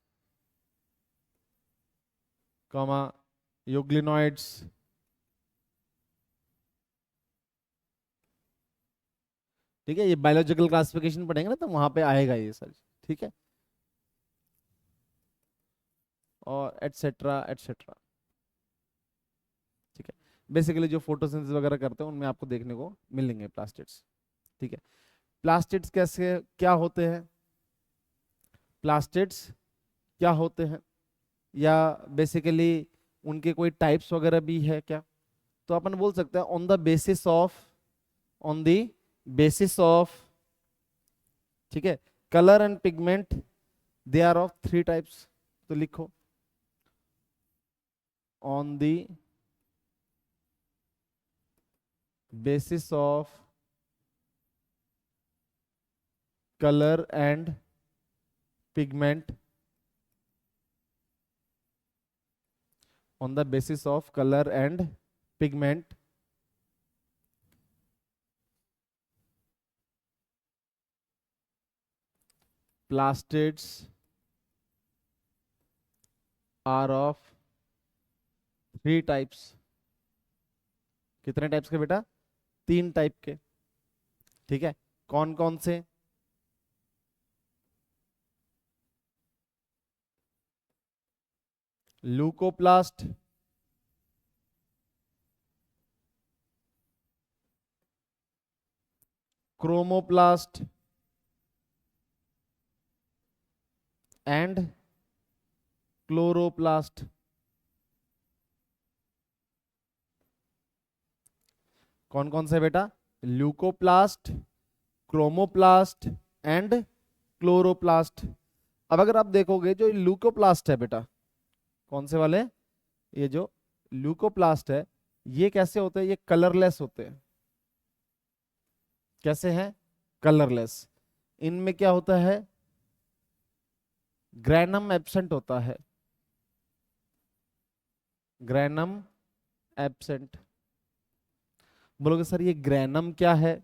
comma euglenoids, ठीक है। ये बायोलॉजिकल क्लासिफिकेशन पढ़ेंगे ना तो वहां पे आएगा ये सर, ठीक है। और एटसेट्रा एटसेट्रा, ठीक है। बेसिकली जो फोटोसिंथेसिस वगैरह करते हैं उनमें आपको देखने को मिलेंगे प्लास्टिड्स, ठीक है। प्लास्टिड्स कैसे क्या होते हैं, प्लास्टिड्स क्या होते हैं, या बेसिकली उनके कोई टाइप्स वगैरह भी है क्या? तो अपन बोल सकते हैं ऑन द बेसिस ऑफ, ठीक है, colour and pigment, they are of 3 types. तो लिखो on the basis of colour and pigment, on the basis of color and pigment, plastids are of 3 types। कितने टाइप्स के बेटा? 3 टाइप के, ठीक है। कौन कौन से? Leucoplast, chromoplast and chloroplast. कौन कौन से बेटा? Leucoplast, chromoplast and chloroplast. अब अगर आप देखोगे जो ल्यूकोप्लास्ट है बेटा, कौन से वाले? ये जो ल्यूकोप्लास्ट है ये कैसे होते हैं? ये कलरलेस होते हैं। कैसे हैं? कलरलेस। इनमें क्या होता है? ग्रैनम एब्सेंट होता है, ग्रैनम एब्सेंट। बोलोगे सर ये ग्रैनम क्या है?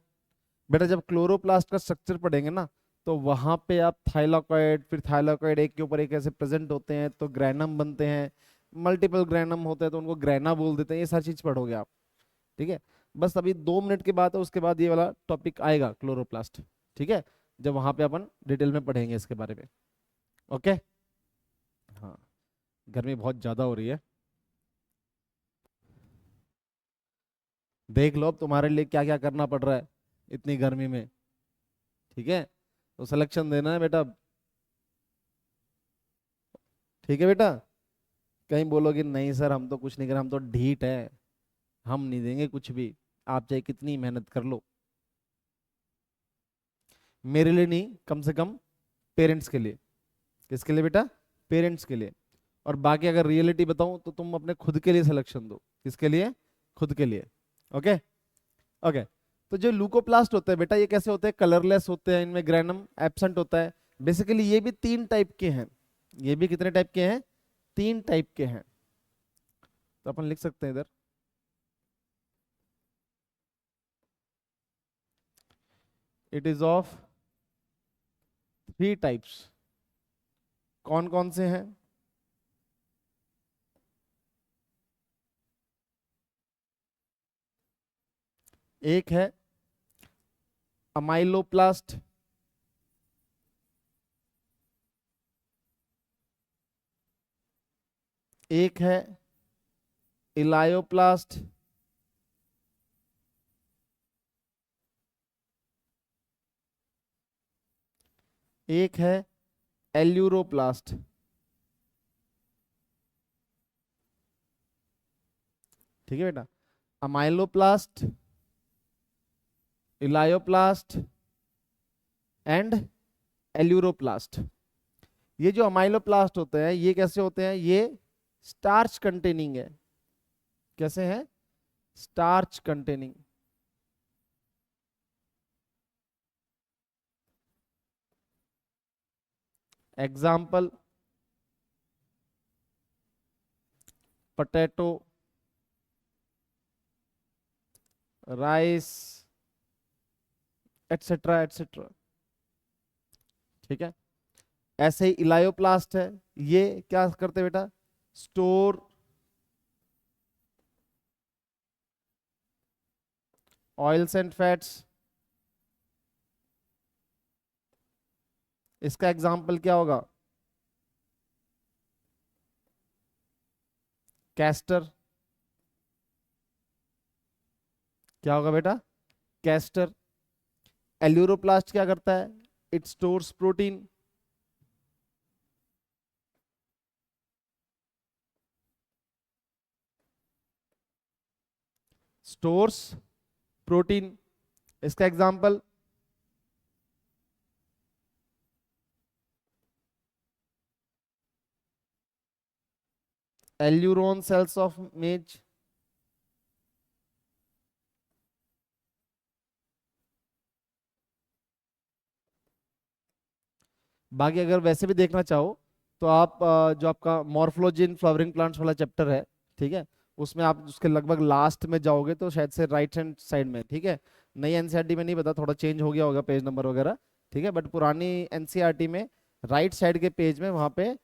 बेटा जब क्लोरोप्लास्ट का स्ट्रक्चर पढ़ेंगे ना तो वहां पे आप थाइलाकॉइड, फिर थाइलाकॉइड एक के ऊपर एक ऐसे प्रेजेंट होते हैं तो ग्रैनम बनते हैं, मल्टीपल ग्रैनम होते हैं तो उनको ग्रैना बोल देते हैं। ये सारी चीज पढ़ोगे आप, ठीक है। बस अभी 2 मिनट की बात है, उसके बाद ये वाला टॉपिक आएगा क्लोरोप्लास्ट, ठीक है, जब वहां पे अपन डिटेल में पढ़ेंगे इसके बारे में। ओके, हाँ। गर्मी बहुत ज्यादा हो रही है, देख लो अब तुम्हारे लिए क्या क्या करना पड़ रहा है इतनी गर्मी में, ठीक है। तो सिलेक्शन देना है बेटा, ठीक है बेटा। कहीं बोलोगे नहीं सर हम तो कुछ नहीं कर, हम तो ढीठ है, हम नहीं देंगे कुछ भी, आप चाहे कितनी मेहनत कर लो। मेरे लिए नहीं, कम से कम पेरेंट्स के लिए। किसके लिए बेटा? पेरेंट्स के लिए। और बाकी अगर रियलिटी बताऊं तो तुम अपने खुद के लिए सिलेक्शन दो। किसके लिए? खुद के लिए। Okay okay. तो जो ल्यूकोप्लास्ट होते हैं बेटा ये कैसे होते हैं? कलरलेस होते हैं, इनमें ग्रैनम एब्सेंट होता है। बेसिकली ये भी 3 टाइप के हैं। ये भी कितने टाइप के हैं? 3 टाइप के हैं। तो अपन लिख सकते हैं इधर, इट इज ऑफ 3 टाइप्स। कौन कौन से हैं? एक है अमाइलोप्लास्ट, एक है इलायोप्लास्ट, एक है एल्यूरोप्लास्ट। ठीक है बेटा, अमाइलोप्लास्ट, इलायोप्लास्ट एंड एल्यूरोप्लास्ट। ये जो अमाइलोप्लास्ट होते हैं ये कैसे होते हैं? ये स्टार्च कंटेनिंग है। कैसे हैं? Starch containing. Example potato, rice, etcetera etcetera. ठीक है, ऐसे ही इलायोप्लास्ट है, ये क्या करते हैं बेटा, स्टोर ऑयल्स एंड फैट्स। इसका एग्जाम्पल क्या होगा, कैस्टर। क्या होगा बेटा, कैस्टर। एल्यूरोप्लास्ट क्या करता है, it stores protein. Stores protein. इसका example aleurone cells of maize. बाकी अगर वैसे भी देखना चाहो तो आप जो आपका मॉर्फोलॉजी इन फ्लावरिंग प्लांट्स वाला चैप्टर है, ठीक है, उसमें आप उसके लगभग लास्ट में जाओगे तो शायद से राइट हैंड साइड में, ठीक है। नई एनसीईआरटी में नहीं पता, थोड़ा चेंज हो गया होगा पेज नंबर वगैरह, ठीक है, बट पुरानी एनसीईआरटी में राइट साइड के पेज में वहां पे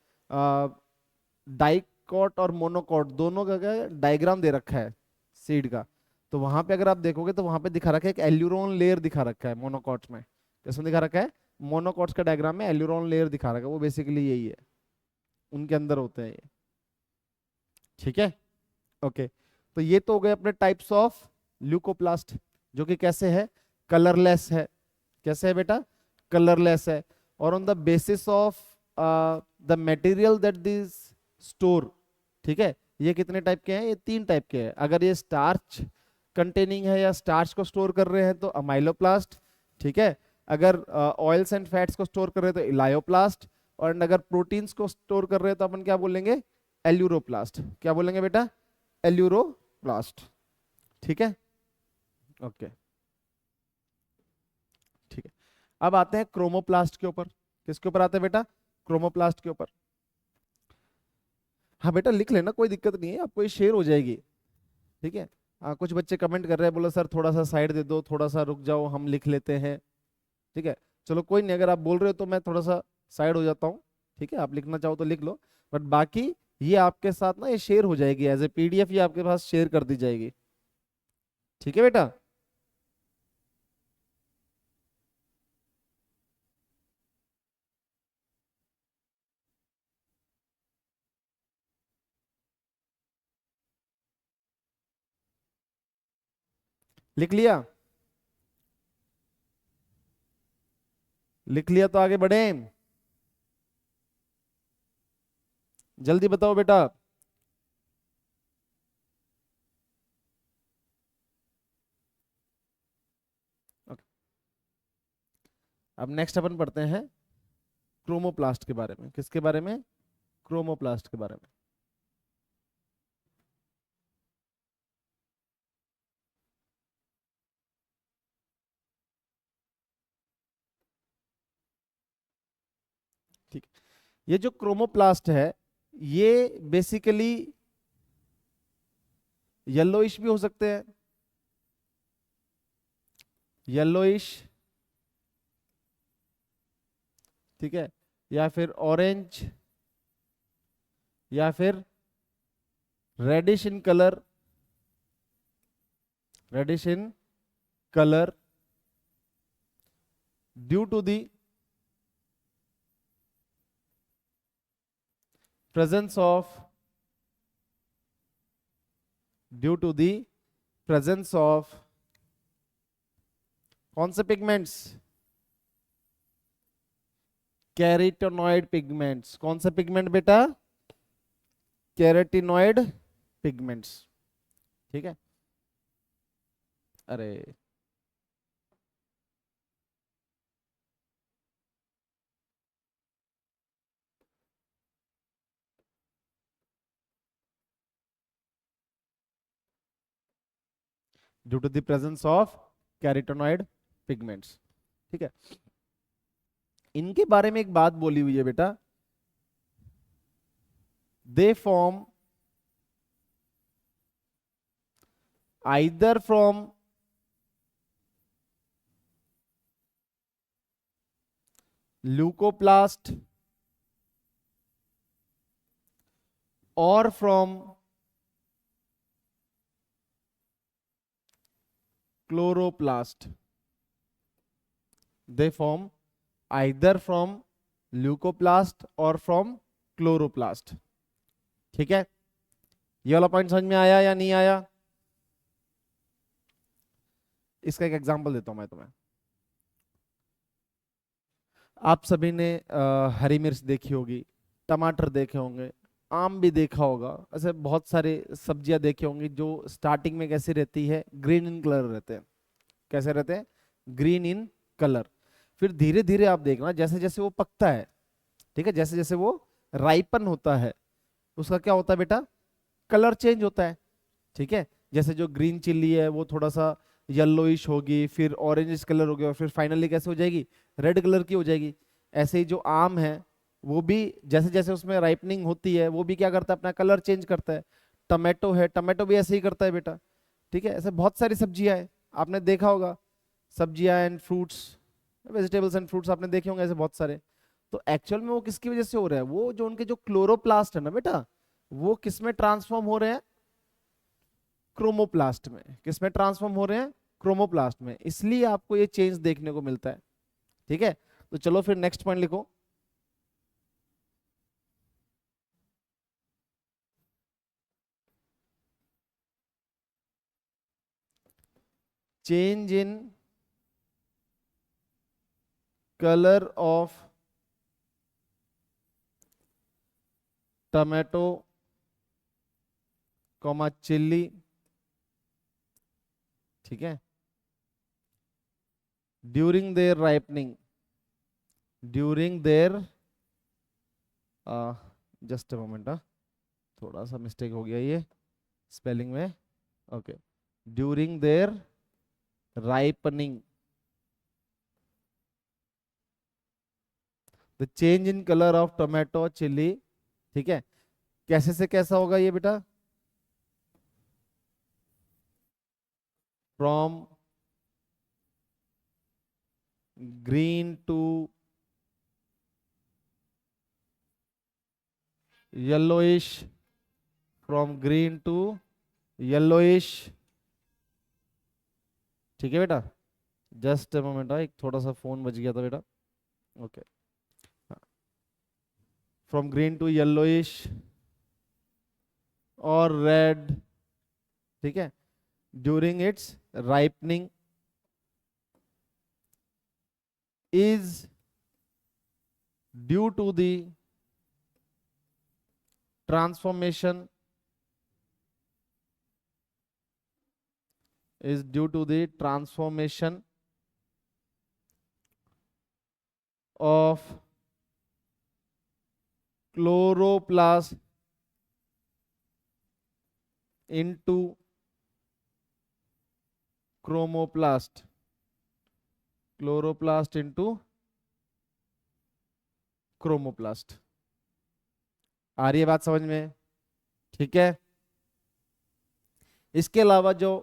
डाइकॉट और मोनोकॉट दोनों का डायग्राम दे रखा है सीड का। तो वहां पे अगर आप देखोगे तो वहां पे दिखा रखा है, एक एल्यूरोन लेयर दिखा रखा है मोनोकॉट्स में। इसमें दिखा रखा है, मोनोकॉट्स का डायग्राम में एल्यूरोन लेयर दिखा रखा है, वो बेसिकली यही है, उनके अंदर होते हैं ये। ठीक है, ओके। तो ये तो हो गए अपने टाइप्स ऑफ ल्यूकोप्लास्ट, जो कि कैसे है, कलरलेस है। कैसे है बेटा, कलरलेस है। और on the basis of the material that this store, ठीक है, ये कितने टाइप के हैं, ये 3 टाइप के हैं। अगर ये स्टार्च कंटेनिंग है या स्टार्च को स्टोर कर रहे हैं तो अमाइलोप्लास्ट, ठीक है। अगर ऑयल्स एंड फैट्स को स्टोर कर रहे हैं तो इलायोप्लास्ट, और अगर प्रोटीन्स को स्टोर कर रहे हैं तो अपन क्या बोलेंगे, एल्यूरोप्लास्ट। क्या बोलेंगे बेटा, एल्यूरोप्लास्ट। ठीक है, ओके, ठीक है। अब आते हैं क्रोमोप्लास्ट के ऊपर। किसके ऊपर आते हैं बेटा, क्रोमोप्लास्ट के ऊपर। हाँ बेटा लिख लेना, कोई दिक्कत नहीं है, आपको ये शेयर हो जाएगी, ठीक है। कुछ बच्चे कमेंट कर रहे हैं, बोलो सर थोड़ा सा साइड दे दो, थोड़ा सा रुक जाओ, हम लिख लेते हैं। ठीक है, चलो कोई नहीं, अगर आप बोल रहे हो तो मैं थोड़ा सा साइड हो जाता हूँ, ठीक है, आप लिखना चाहो तो लिख लो। बट बाकी ये आपके साथ ना ये शेयर हो जाएगी एज ए पीडीएफ, ये आपके पास शेयर कर दी जाएगी। ठीक है बेटा, लिख लिया, लिख लिया तो आगे बढ़े, जल्दी बताओ बेटा। Okay, अब नेक्स्ट अपन पढ़ते हैं क्रोमोप्लास्ट के बारे में। किसके बारे में, क्रोमोप्लास्ट के बारे में। ठीक, ये जो क्रोमोप्लास्ट है ये बेसिकली येलोइश भी हो सकते हैं, येलोइश, ठीक है, या फिर ऑरेंज, या फिर reddish in colour, reddish in colour due to the presence of, due to the presence of कौन से पिगमेंट्स, कैरोटीनॉइड पिगमेंट्स। कौन सा पिगमेंट बेटा, कैरोटीनॉइड पिगमेंट्स। ठीक है, अरे due to the presence of carotenoid pigments. ठीक है, इनके बारे में एक बात बोली हुई है बेटा, they form either from leucoplast और from chloroplast. They form either from leucoplast और फ्रॉम क्लोरोप्लास्ट। ठीक है, ये वाला पॉइंट समझ में आया या नहीं आया? इसका एक एग्जांपल देता हूं मैं तुम्हें। आप सभी ने हरी मिर्च देखी होगी, टमाटर देखे होंगे, आम भी देखा होगा, ऐसे बहुत सारे सब्जियां देखी होंगी जो स्टार्टिंग में कैसी रहती है, ग्रीन इन कलर रहते हैं। कैसे रहते हैं? Green in colour. फिर धीरे धीरे आप देखना जैसे जैसे वो पकता है, ठीक है, जैसे जैसे वो राइपन होता है, उसका क्या होता है बेटा? कलर चेंज होता है। ठीक है, जैसे जो ग्रीन चिल्ली है वो थोड़ा सा येलोइश होगी, फिर ऑरेंज कलर हो गया, फिर फाइनली कैसे हो जाएगी? रेड कलर की हो जाएगी। ऐसे ही जो आम है वो भी जैसे जैसे उसमें राइपनिंग होती है वो भी क्या करता है? अपना कलर चेंज करता है। टमाटो है, टमाटो भी ऐसे ही करता है बेटा। ठीक है, ऐसे बहुत सारी सब्जियां हैं, आपने देखा होगा। सब्जियां and fruits, vegetables and fruits आपने देखे होंगे ऐसे बहुत सारे। तो एक्चुअल में वो किसकी वजह से हो रहा है? वो जो उनके जो क्लोरोप्लास्ट है ना बेटा, वो किस में ट्रांसफॉर्म हो रहे हैं? क्रोमोप्लास्ट में। किस में ट्रांसफॉर्म हो रहे हैं? क्रोमोप्लास्ट में। इसलिए आपको ये चेंज देखने को मिलता है। ठीक है, तो चलो फिर नेक्स्ट पॉइंट लिखो। Change in colour of tomato comma chilli. ठीक है, during their ripening, during their, just a moment, थोड़ा सा मिस्टेक हो गया ये स्पेलिंग में। Okay, during their ripening, the change in colour of tomato chilli. ठीक है, कैसे से कैसा होगा ये बेटा? From green to yellowish, from green to yellowish. ठीक है बेटा, जस्ट अ मोमेंट, एक थोड़ा सा फोन बज गया था बेटा। Okay, from green to yellowish और रेड। ठीक है, during its ripening is due to the transformation, is due to the transformation of chloroplast into chromoplast, chloroplast into chromoplast। आ रही है बात समझ में? ठीक है, इसके अलावा जो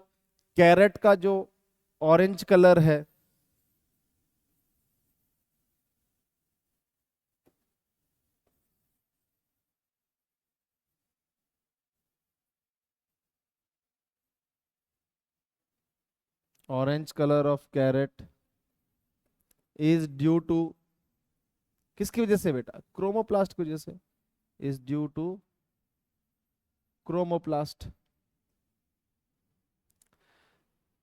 कैरेट का जो ऑरेंज कलर है, orange colour of carrot is due to, किसकी वजह से बेटा? क्रोमोप्लास्ट की वजह से। Is due to chromoplast.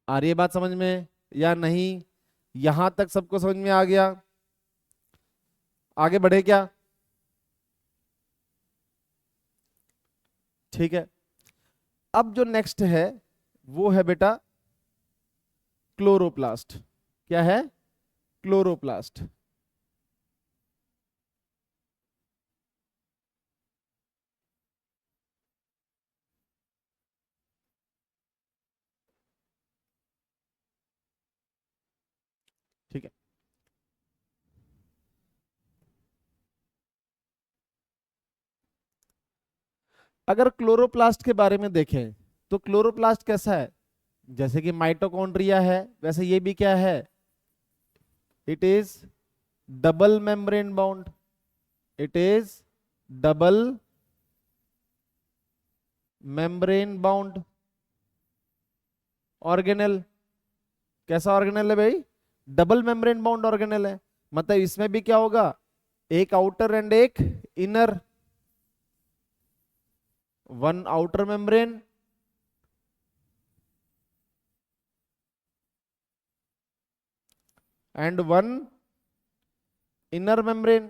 आ रही है बात समझ में या नहीं? यहां तक सबको समझ में आ गया? आगे बढ़े क्या? ठीक है, अब जो नेक्स्ट है वो है बेटा क्लोरोप्लास्ट। क्या है? क्लोरोप्लास्ट। ठीक है, अगर क्लोरोप्लास्ट के बारे में देखें तो क्लोरोप्लास्ट कैसा है, जैसे कि माइटोकॉन्ड्रिया है वैसे ये भी क्या है, it is double membrane bound, it is double membrane bound organelle. कैसा ऑर्गेनेल है भाई, डबल मेम्ब्रेन बाउंड ऑर्गेनेल है। मतलब इसमें भी क्या होगा, एक आउटर एंड एक inner, one outer membrane and one inner membrane.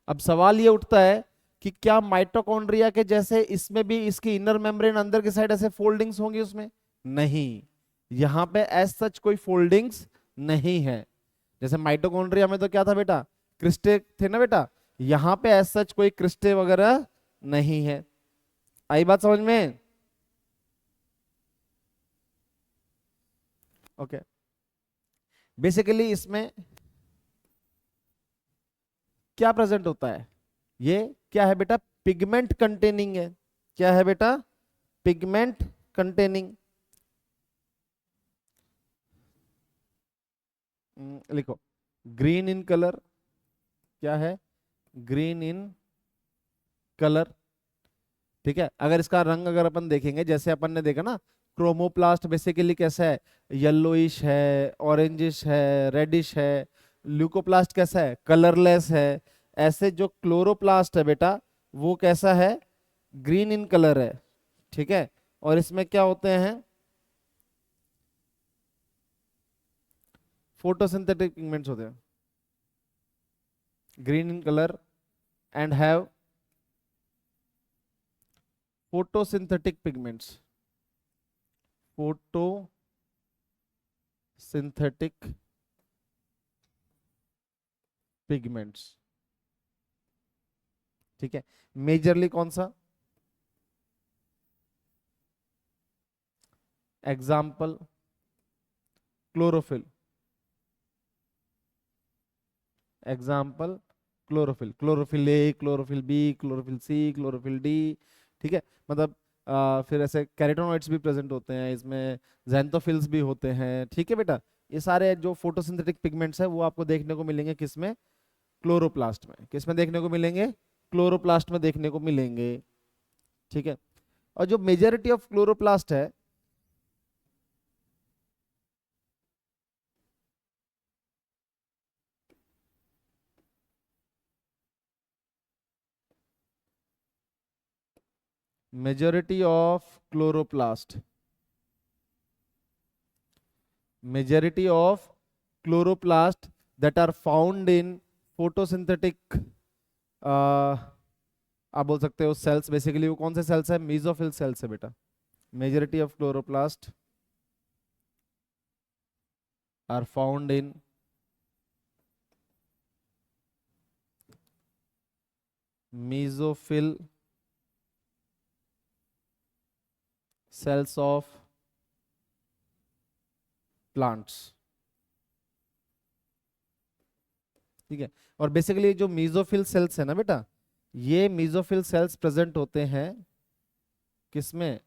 अब सवाल ये उठता है कि क्या माइटोकॉन्ड्रिया के जैसे इसमें भी इसकी इनर मेम्ब्रेन अंदर की साइड ऐसे फोल्डिंग्स होंगी उसमें, नहीं, यहां पे एज सच कोई फोल्डिंग्स नहीं है। जैसे माइटोकॉन्ड्रिया में तो क्या था बेटा, क्रिस्टे थे ना बेटा, यहां पे एज सच कोई क्रिस्टे वगैरह नहीं है। आई बात समझ में? ओके, बेसिकली इसमें क्या प्रेजेंट होता है, ये क्या है बेटा, पिगमेंट कंटेनिंग है। क्या है बेटा, पिगमेंट कंटेनिंग। लिखो ग्रीन इन कलर, क्या है, ग्रीन इन कलर। ठीक है, अगर इसका रंग अगर अपन देखेंगे जैसे अपन ने देखा ना, क्रोमोप्लास्ट बेसिकली कैसा है, येलोइश है, ऑरेंजिश है, रेडिश है। ल्यूकोप्लास्ट कैसा है, कलरलेस है। ऐसे जो क्लोरोप्लास्ट है बेटा वो कैसा है, ग्रीन इन कलर है। ठीक है, और इसमें क्या होते हैं, फोटोसिंथेटिक पिगमेंट्स होते हैं, green in colour and have photosynthetic pigments, photosynthetic pigments. ठीक है, मेजरली कौन सा, example chlorophyll, example chlorophyll, chlorophyll A, chlorophyll B, chlorophyll C, chlorophyll D. ठीक है, मतलब फिर ऐसे कैरोटेनॉइड्स भी प्रेजेंट होते हैं इसमें, ज़ैंथोफिल्स भी होते हैं। ठीक है बेटा, ये सारे जो फोटोसिंथेटिक पिगमेंट्स है वो आपको देखने को मिलेंगे किसमें, क्लोरोप्लास्ट में। किसमें देखने को मिलेंगे, क्लोरोप्लास्ट में देखने को मिलेंगे। ठीक है, और जो मेजॉरिटी ऑफ क्लोरोप्लास्ट है, majority of chloroplast, majority of chloroplast that are found in photosynthetic आप बोल सकते हो सेल्स, बेसिकली वो कौन से सेल्स है, मीजोफिल सेल्स है बेटा। Majority of chloroplast are found in mesophyll cells of plants. ठीक है, और बेसिकली जो मीजोफिल सेल्स है ना बेटा, ये मीजोफिल सेल्स प्रेजेंट होते हैं किसमें,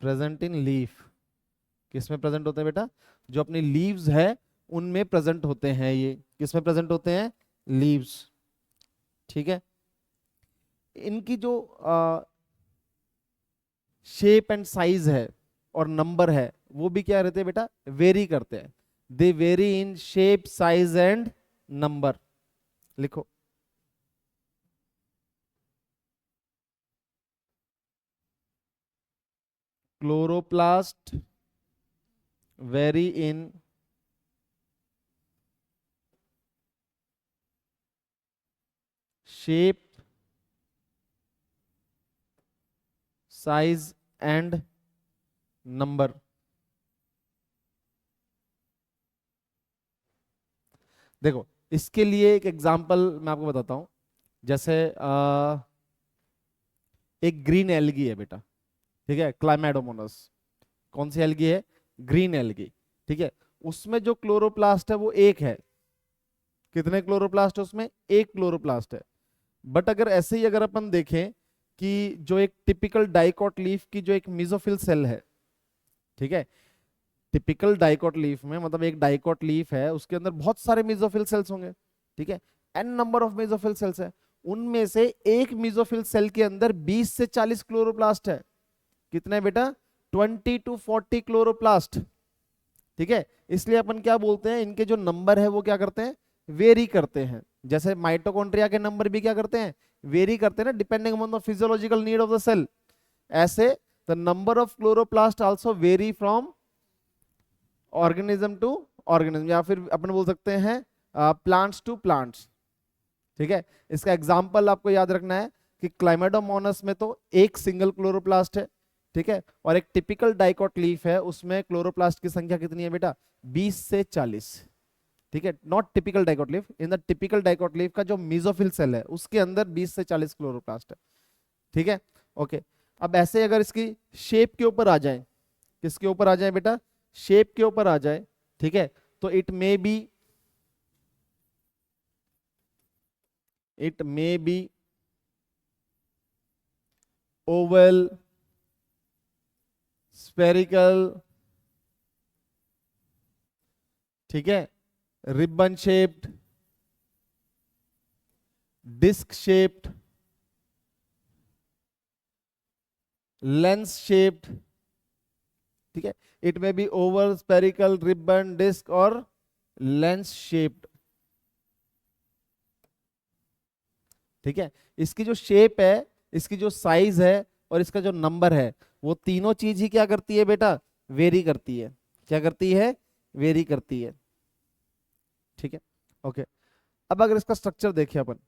प्रेजेंट इन लीफ। किसमें प्रेजेंट होते हैं बेटा, जो अपनी लीव्स है उनमें प्रेजेंट होते हैं। ये किसमें प्रेजेंट होते हैं, लीव्स। ठीक है, इनकी जो शेप एंड साइज है और नंबर है वो भी क्या रहते हैं बेटा, वेरी करते हैं। They vary in shape size and number. लिखो chloroplast vary in shape size and number. देखो इसके लिए एक एग्जांपल मैं आपको बताता हूं। जैसे एक ग्रीन एल्गी है बेटा, ठीक है, क्लाइमेडोमोनास। कौन सी एल्गी है, ग्रीन एल्गी। ठीक है, उसमें जो क्लोरोप्लास्ट है वो एक है, कितने क्लोरोप्लास्ट है उसमें? एक क्लोरोप्लास्ट है। बट अगर ऐसे ही अगर अपन देखें कि जो एक टिपिकल डाइकोट लीफ की जो एक मेसोफिल सेल है, ठीक है, टिपिकल डाइकोट लीफ में मतलब एक डाइकोट लीफ है, उसके अंदर बहुत सारे मेसोफिल सेल्स होंगे, ठीक है, n number of mesophyll cells है। उनमें से एक मेसोफिल सेल के अंदर 20 से 40 क्लोरोप्लास्ट है। कितने बेटा? 20 to 40 क्लोरोप्लास्ट, ठीक है। इसलिए अपन क्या बोलते हैं, इनके जो नंबर है वो क्या करते हैं? वेरी करते हैं। जैसे माइटोकॉन्ड्रिया के नंबर भी क्या करते हैं? वेरी करते हैं ना, depending upon the physiological need of the cell. ऐसे the number of chloroplast also vary from organism to organism, या फिर अपन बोल सकते हैं प्लांट्स टू प्लांट्स, ठीक है। इसका एग्जांपल आपको याद रखना है कि क्लाइमेडोमोनास में तो एक सिंगल क्लोरोप्लास्ट है, ठीक है, और एक टिपिकल डाइकोट लीफ है, उसमें क्लोरोप्लास्ट की संख्या कितनी है बेटा? 20 से 40, ठीक है। Not typical dicot leaf, in the typical dicot leaf का जो मेसोफिल सेल है उसके अंदर 20 से 40 क्लोरोप्लास्ट है, ठीक है। ओके, अब ऐसे अगर इसकी शेप के ऊपर आ जाए, किसके ऊपर आ जाए बेटा? शेप के ऊपर आ जाए, ठीक है, तो it may be oval, spherical, ठीक है, ribbon shaped, disc shaped, lens shaped, ठीक है। It may be oval, spherical, ribbon, disc और लेंस शेप्ड, ठीक है। इसकी जो शेप है, इसकी जो साइज है और इसका जो नंबर है, वो तीनों चीज ही क्या करती है बेटा? वेरी करती है। क्या करती है? वेरी करती है, ठीक है। ओके, अब अगर इसका स्ट्रक्चर देखें अपन,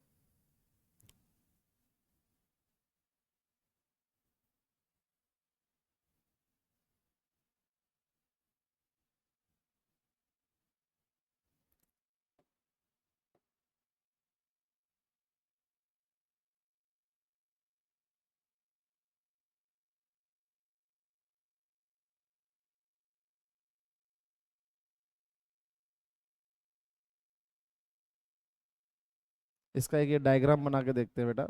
इसका एक ये डायग्राम बना के देखते हैं बेटा।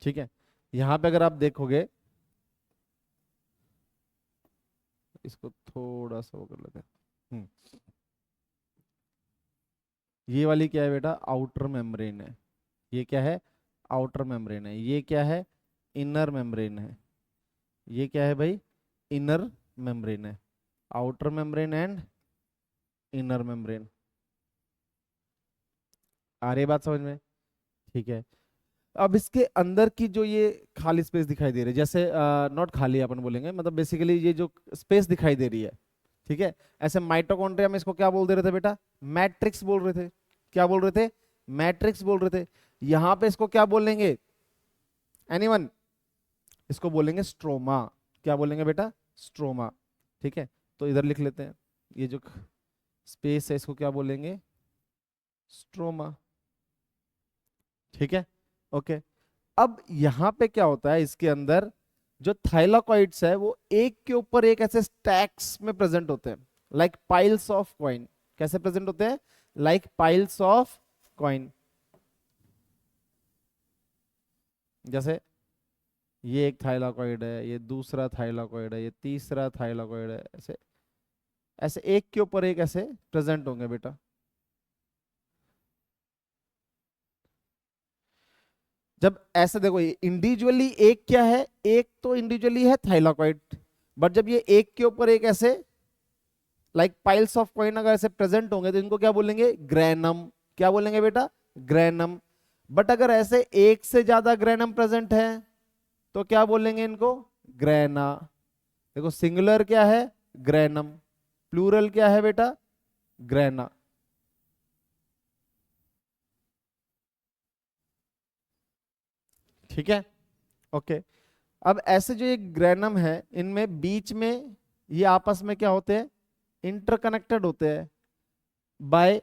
ठीक है, यहाँ पे अगर आप देखोगे, इसको थोड़ा सा वो कर लेते हैं। ये वाली क्या है बेटा? आउटर मेम्ब्रेन है। ये क्या है? आउटर मेम्ब्रेन है। ये क्या है? इनर मेम्ब्रेन है। ये क्या है भाई? इनर मेम्ब्रेन है। Outer membrane and inner membrane. आ रही है बात समझ में? ठीक है। अब इसके अंदर की जो ये खाली स्पेस दिखाई दे रही है, जैसे नॉट खाली अपन बोलेंगे, मतलब बेसिकली ये जो स्पेस दिखाई दे रही है, ठीक है, ऐसे माइटोकॉन्ड्रिया में इसको क्या बोल दे रहे थे बेटा? मैट्रिक्स बोल रहे थे। क्या बोल रहे थे? मैट्रिक्स बोल रहे थे। यहां पे इसको क्या बोलेंगे? एनीवन? इसको बोलेंगे स्ट्रोमा। क्या बोलेंगे बेटा? स्ट्रोमा, ठीक है। तो इधर लिख लेते हैं, ये जो स्पेस है इसको क्या बोलेंगे? स्ट्रोमा, ठीक है। ओके, अब यहां पे क्या होता है, इसके अंदर जो थाइलाकॉइड्स है वो एक के ऊपर एक ऐसे स्टैक्स में प्रेजेंट होते हैं, लाइक पाइल्स ऑफ कॉइन। कैसे प्रेजेंट होते हैं? Like piles of coin. जैसे ये एक थाइलाकॉइड है, ये दूसरा थाइलाकॉइड है, ये तीसरा थाइलाकॉइड है, ऐसे ऐसे एक के ऊपर एक ऐसे प्रेजेंट होंगे बेटा। जब ऐसे देखो, ये इंडिविजुअली एक क्या है? एक तो इंडिविजुअली है थाइलाकॉइड, बट जब ये एक के ऊपर एक ऐसे लाइक पाइल्स ऑफ कॉइन अगर ऐसे प्रेजेंट होंगे तो इनको क्या बोलेंगे? ग्रैनम। क्या बोलेंगे बेटा? ग्रैनम। बट अगर ऐसे एक से ज्यादा ग्रैनम प्रेजेंट है तो क्या बोलेंगे इनको? ग्रैना। देखो, सिंगुलर क्या है? ग्रैनम। प्लूरल क्या है बेटा? ग्रैना। ठीक है, ओके। अब ऐसे जो ये ग्रैनम है, इनमें बीच में ये आपस में क्या होते हैं? इंटरकनेक्टेड होते हैं by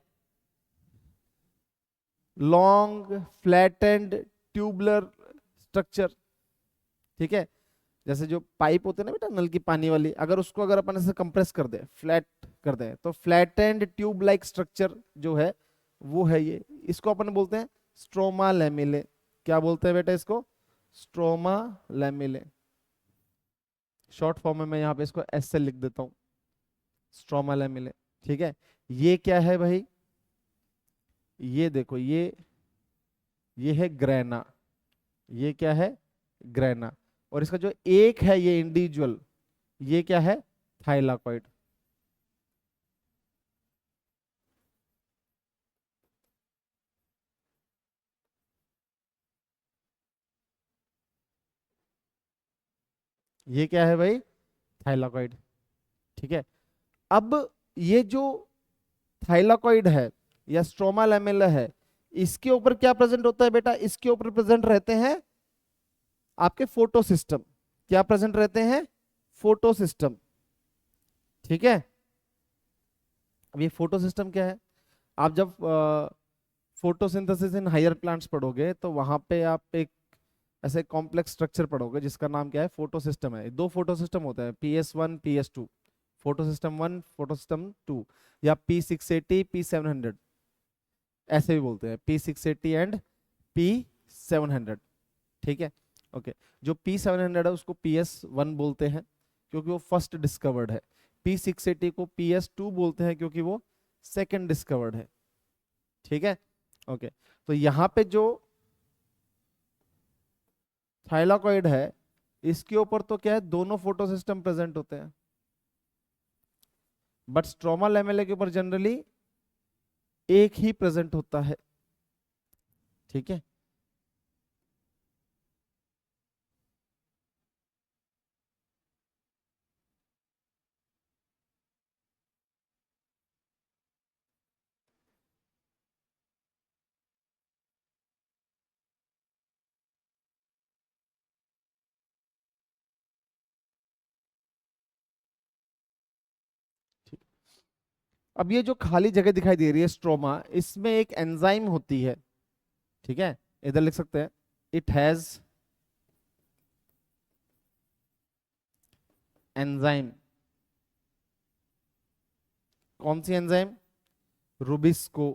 long flattened tubular structure, ठीक है। जैसे जो पाइप होते हैं ना बेटा नल की पानी वाली, अगर उसको अगर अपन ऐसे कंप्रेस कर दे, फ्लैट कर दे, तो flat and tube like structure जो है वो है ये। इसको अपन बोलते हैं स्ट्रोमा लैमेले। क्या बोलते हैं बेटा इसको? स्ट्रोमा लैमेले। शॉर्ट फॉर्म में मैं यहाँ पे इसको एस से लिख देता हूँ, स्ट्रोमा लैमेले। ठीक है, ये क्या है भाई? ये देखो, ये है ग्रेना। ये क्या है? ग्रेना। और इसका जो एक है ये इंडिविजुअल, ये क्या है? थाइलाकॉइड। ये क्या है भाई? थाइलाकॉइड। ठीक है, अब ये जो थाइलाकॉइड है या स्ट्रोमा लैमेला है, इसके ऊपर क्या प्रेजेंट होता है बेटा? इसके ऊपर प्रेजेंट रहते हैं आपके फोटो सिस्टम। क्या प्रेजेंट रहते हैं? Photo system. ठीक है, अब ये फोटो सिस्टम क्या है? आप जब फोटोसिंथेसिस इन हायर प्लांट्स पढ़ोगे तो वहां पे आप एक ऐसे कॉम्प्लेक्स स्ट्रक्चर पढ़ोगे जिसका नाम क्या है? फोटो सिस्टम है। दो फोटो सिस्टम होते हैं, PS1 PS2। Photo system 1, photo system 2, या P680 P700, ऐसे भी बोलते हैं, P680 एंड P700। ठीक है, ओके। जो P700 है उसको PS1 बोलते हैं क्योंकि वो फर्स्ट डिस्कवर्ड है। P680 को PS2 बोलते हैं क्योंकि वो सेकंड डिस्कवर्ड है। ठीक है, ओके। तो यहाँ पे जो थाइलाकॉइड है, इसके ऊपर तो क्या है? दोनों फोटो सिस्टम प्रेजेंट होते हैं, बट स्ट्रोमा लैमेला के ऊपर जनरली एक ही प्रेजेंट होता है। ठीक है, ठीक। अब ये जो खाली जगह दिखाई दे रही है स्ट्रोमा, इसमें एक एंजाइम होती है। ठीक है, इधर लिख सकते हैं, इट हैज एंजाइम। कौन सी एंजाइम? रुबिस्को।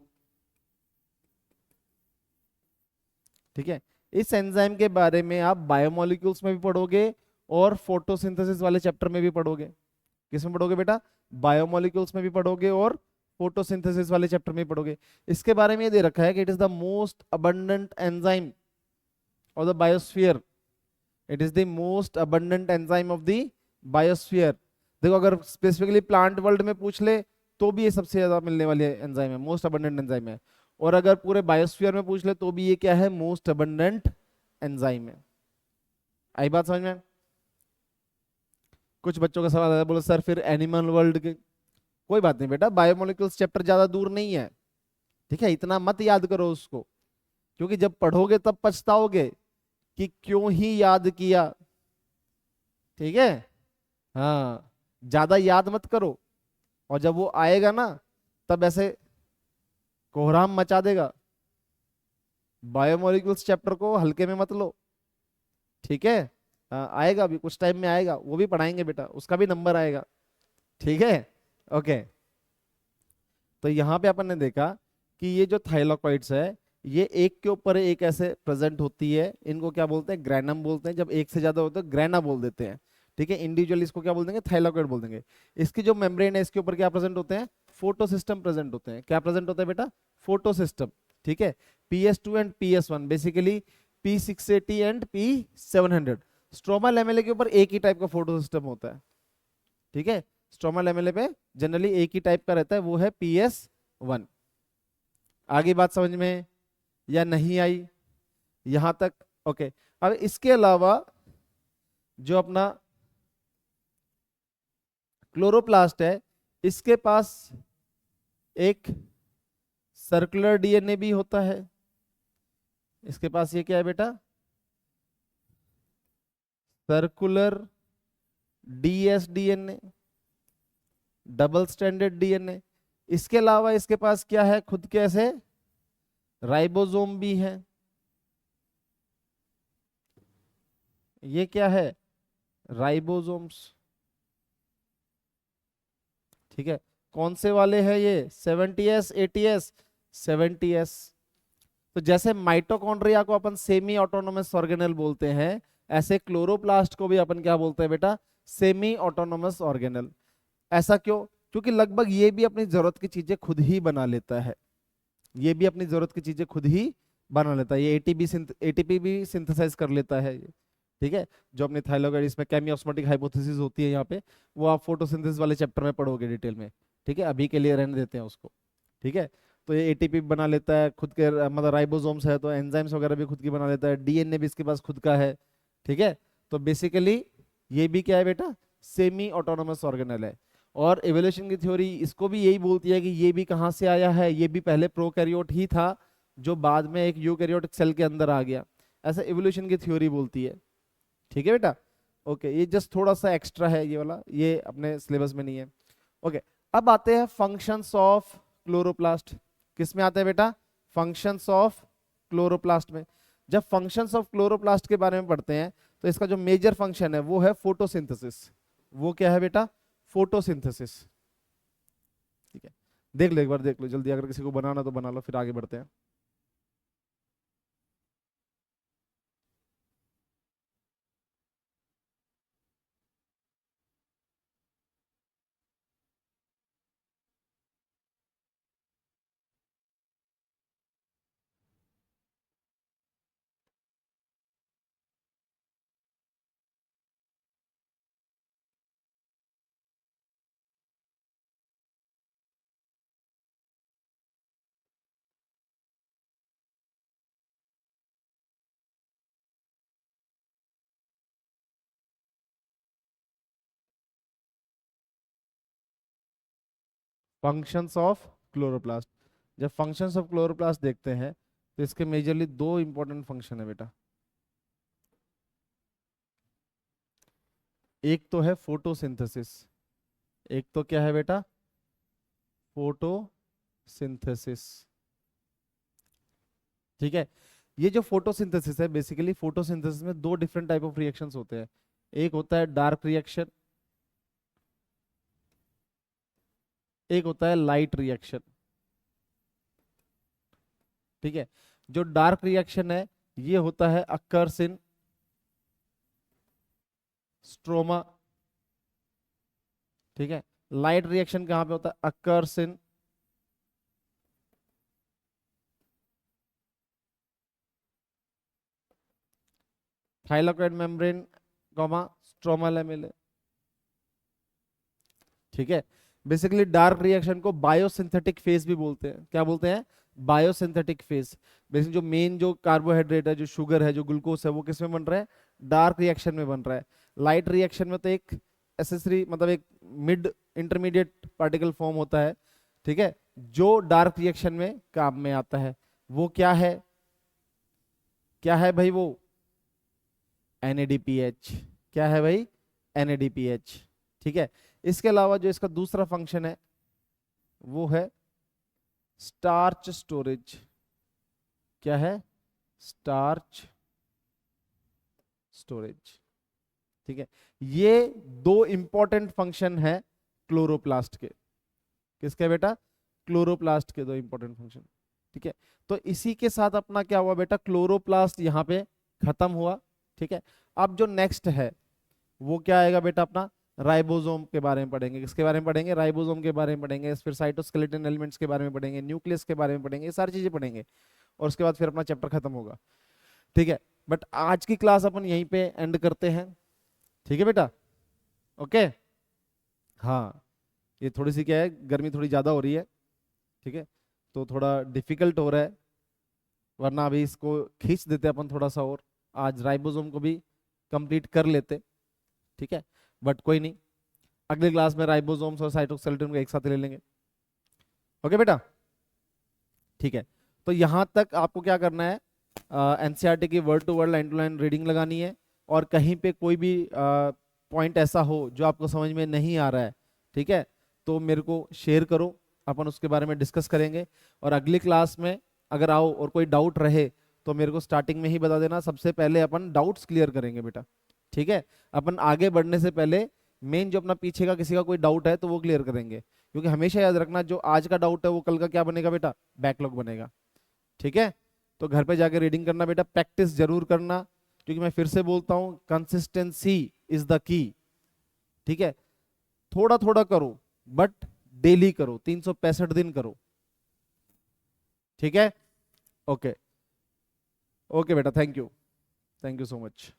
ठीक है, इस एंजाइम के बारे में आप बायोमोलिक्यूल्स में भी पढ़ोगे और फोटोसिंथेसिस वाले चैप्टर में भी पढ़ोगे। किसमें पढ़ोगे बेटा? बायोमोलिक्यूल्स में भी पढ़ोगे और फोटोसिंथेसिस वाले चैप्टर में भी पढ़ोगे। इसके बारे में ये दे रखा है कि it is the most abundant enzyme of the biosphere. It is the most abundant enzyme of the biosphere. देखो, अगर स्पेसिफिकली प्लांट वर्ल्ड में पूछ ले तो भी ये सबसे ज्यादा मिलने वाली एंजाइम है, मोस्ट अबंडेंट एंजाइम है। और अगर पूरे बायोस्फीयर में पूछ ले तो भी ये क्या है? मोस्ट अबंडेंट एंजाइम है। आई बात समझ में? कुछ बच्चों का सवाल है, बोलो सर फिर एनिमल वर्ल्ड के। कोई बात नहीं बेटा, बायोमोलिक्यूल्स चैप्टर ज्यादा दूर नहीं है। ठीक है, इतना मत याद करो उसको, क्योंकि जब पढ़ोगे तब पछताओगे कि क्यों ही याद किया। ठीक है, हाँ, ज्यादा याद मत करो, और जब वो आएगा ना तब ऐसे कोहराम मचा देगा। बायोमोलिक्यूल्स चैप्टर को हल्के में मत लो। ठीक है, आएगा भी, कुछ टाइम में आएगा, वो भी पढ़ाएंगे बेटा, उसका भी नंबर आएगा। ठीक है, ओके। तो यहाँ पे अपन ने देखा कि ये जो थाइलाकॉइड्स है, ये एक के ऊपर एक ऐसे प्रेजेंट होती है। इनको क्या बोलते हैं? ग्रैनम बोलते हैं। जब एक से ज्यादा होते हैं ग्रैना बोल देते हैं। ठीक है, इंडिविजुअल इसको क्या बोल देंगे? थाइलाकॉइड बोल देंगे। इसकी जो मेम्ब्रेन है इसके ऊपर क्या प्रेजेंट होते हैं? फोटो सिस्टम प्रेजेंट होते हैं। क्या प्रेजेंट होता है बेटा? Photosystem. ठीक है, PS2 and PS1, basically P680 and P700। Stroma lamellae के ऊपर एक ही टाइप का फोटो सिस्टम होता है। ठीक है, स्ट्रोमा लैमेले पे जनरली एक ही टाइप का रहता है, वो है PS1। आगे बात समझ में या नहीं आई यहां तक? ओके। अब इसके अलावा जो अपना क्लोरोप्लास्ट है, इसके पास एक सर्कुलर DNA भी होता है। इसके पास ये क्या है बेटा? Circular DS DNA, double standard DNA। इसके अलावा इसके पास क्या है? खुद के ऐसे राइबोसोम भी है। ये क्या है? राइबोसोम्स। ठीक है, कौन से वाले हैं ये? 70s 80s? 70s। तो जैसे माइटोकॉन्ड्रिया को अपन सेमी ऑटोनोमस ऑर्गेनेल बोलते हैं, ऐसे क्लोरोप्लास्ट को भी अपन क्या बोलते हैं बेटा? Semi autonomous organelle. ऐसा क्यों? क्योंकि लगभग ये भी अपनी जरूरत की चीजें खुद ही बना लेता है। ये भी अपनी जरूरत की चीजें खुद ही बना लेता है। ये एटीपी भी सिंथेसाइज कर लेता है ये। ठीक है, जो अपने थाइलाकोइड, इसमें केमियोस्मोटिक हाइपोथेसिस होती है यहाँ पे, वो आप फोटोसिंथेसिस वाले चैप्टर में पढ़ोगे डिटेल में। ठीक है, अभी के लिए रहने देते हैं उसको। ठीक है, तो ये एटीपी बना लेता है खुद के, मतलब राइबोसोम्स है तो एंजाइम्स वगैरह भी खुद की बना लेता है, डीएनए भी इसके पास खुद का है। ठीक है, तो बेसिकली ये भी क्या है बेटा? सेमी ऑटोनोमस ऑर्गेनल है। और एवोल्यूशन की थ्योरी इसको भी यही बोलती है कि ये भी कहाँ से आया है? ये भी पहले प्रोकैरियोट ही था जो बाद में एक यूकैरियोटिक सेल के अंदर आ गया। ऐसा एवोल्यूशन की थ्योरी बोलती है। ठीक है बेटा, ओके, ये जस्ट थोड़ा सा एक्स्ट्रा है ये वाला, ये अपने सिलेबस में नहीं है। ओके, अब आते हैं फंक्शंस ऑफ क्लोरोप्लास्ट। किस में आते हैं बेटा? फंक्शंस ऑफ क्लोरोप्लास्ट में। जब फंक्शंस ऑफ क्लोरोप्लास्ट के बारे में पढ़ते हैं तो इसका जो मेजर फंक्शन है वो है फोटोसिंथेसिस। वो क्या है बेटा? फोटोसिंथेसिस। ठीक है, देख लो एक बार, देख लो जल्दी, अगर किसी को बनाना तो बना लो, फिर आगे बढ़ते हैं। Functions of chloroplast. जब फंक्शंस ऑफ क्लोरोप्लास्ट देखते हैं तो इसके मेजरली दो इंपॉर्टेंट फंक्शन है बेटा। एक तो है फोटोसिंथेसिस, एक तो क्या है बेटा? फोटोसिंथेसिस। ठीक है, ये जो फोटोसिंथेसिस है, बेसिकली फोटोसिंथेसिस में दो डिफरेंट टाइप ऑफ रिएक्शंस होते हैं। एक होता है डार्क रिएक्शन, एक होता है लाइट रिएक्शन। ठीक है, जो डार्क रिएक्शन है ये होता है अकर्स इन स्ट्रोमा। ठीक है, लाइट रिएक्शन कहां पे होता है? Occurs in thylakoid membrane, comma stroma lamellae. ठीक है, बेसिकली डार्क रिएक्शन को बायोसिंथेटिक फेज भी बोलते हैं। क्या बोलते हैं? Biosynthetic phase. बेसिकली जो मेन जो कार्बोहाइड्रेट है, जो शुगर है, जो ग्लूकोज है, वो किस में बन रहा है? डार्क रिएक्शन में बन रहा है। लाइट रिएक्शन में तो एक एसेसरी, मतलब एक मिड इंटरमीडिएट पार्टिकल फॉर्म होता है। ठीक है, जो डार्क रिएक्शन में काम में आता है वो क्या है? क्या है भाई वो? NADPH। क्या है भाई? NADPH। ठीक है, इसके अलावा जो इसका दूसरा फंक्शन है वो है स्टार्च स्टोरेज। क्या है? Starch storage. ठीक है, ये दो इंपॉर्टेंट फंक्शन है क्लोरोप्लास्ट के। किसके बेटा? क्लोरोप्लास्ट के दो इंपॉर्टेंट फंक्शन। ठीक है, तो इसी के साथ अपना क्या हुआ बेटा? क्लोरोप्लास्ट यहाँ पे खत्म हुआ। ठीक है, अब जो नेक्स्ट है वो क्या आएगा बेटा? अपना राइबोसोम के बारे में पढ़ेंगे। किसके बारे में पढ़ेंगे? राइबोसोम के बारे में पढ़ेंगे। फिर साइटोस्केलेटन एलिमेंट्स के बारे में पढ़ेंगे, न्यूक्लियस के बारे में पढ़ेंगे, ये सारी चीजें पढ़ेंगे और उसके बाद फिर अपना चैप्टर खत्म होगा। ठीक है, बट आज की क्लास अपन यहीं पे एंड करते हैं। ठीक है बेटा, ओके। हाँ, ये थोड़ी सी क्या है, गर्मी थोड़ी ज्यादा हो रही है। ठीक है, तो थोड़ा डिफिकल्ट हो रहा है, वरना अभी इसको खींच देते अपन थोड़ा सा और आज राइबोसोम को भी कंप्लीट कर लेते। ठीक है, बट कोई नहीं, अगली क्लास में राइबोसोम्स और साइटोस्केलेटन को एक साथ ले लेंगे। ओके बेटा, ठीक है। तो यहां तक आपको क्या करना है? एनसीईआरटी की word to word, line to line reading लगानी है। और कहीं पे कोई भी पॉइंट ऐसा हो जो आपको समझ में नहीं आ रहा है, ठीक है, तो मेरे को शेयर करो, अपन उसके बारे में डिस्कस करेंगे। और अगली क्लास में अगर आओ और कोई डाउट रहे तो मेरे को स्टार्टिंग में ही बता देना, सबसे पहले अपन डाउट्स क्लियर करेंगे बेटा। ठीक है, अपन आगे बढ़ने से पहले मेन जो अपना पीछे का किसी का कोई डाउट है तो वो क्लियर करेंगे, क्योंकि हमेशा याद रखना जो आज का डाउट है वो कल का क्या बनेगा बेटा, बैकलॉग बनेगा। ठीक है, तो घर पे जाके रीडिंग करना बेटा, प्रैक्टिस जरूर करना, क्योंकि मैं फिर से बोलता हूं कंसिस्टेंसी इज द की। ठीक है, थोड़ा थोड़ा करो बट डेली करो, 365 दिन करो। ठीक है, ओके, ओके बेटा, thank you, thank you so much.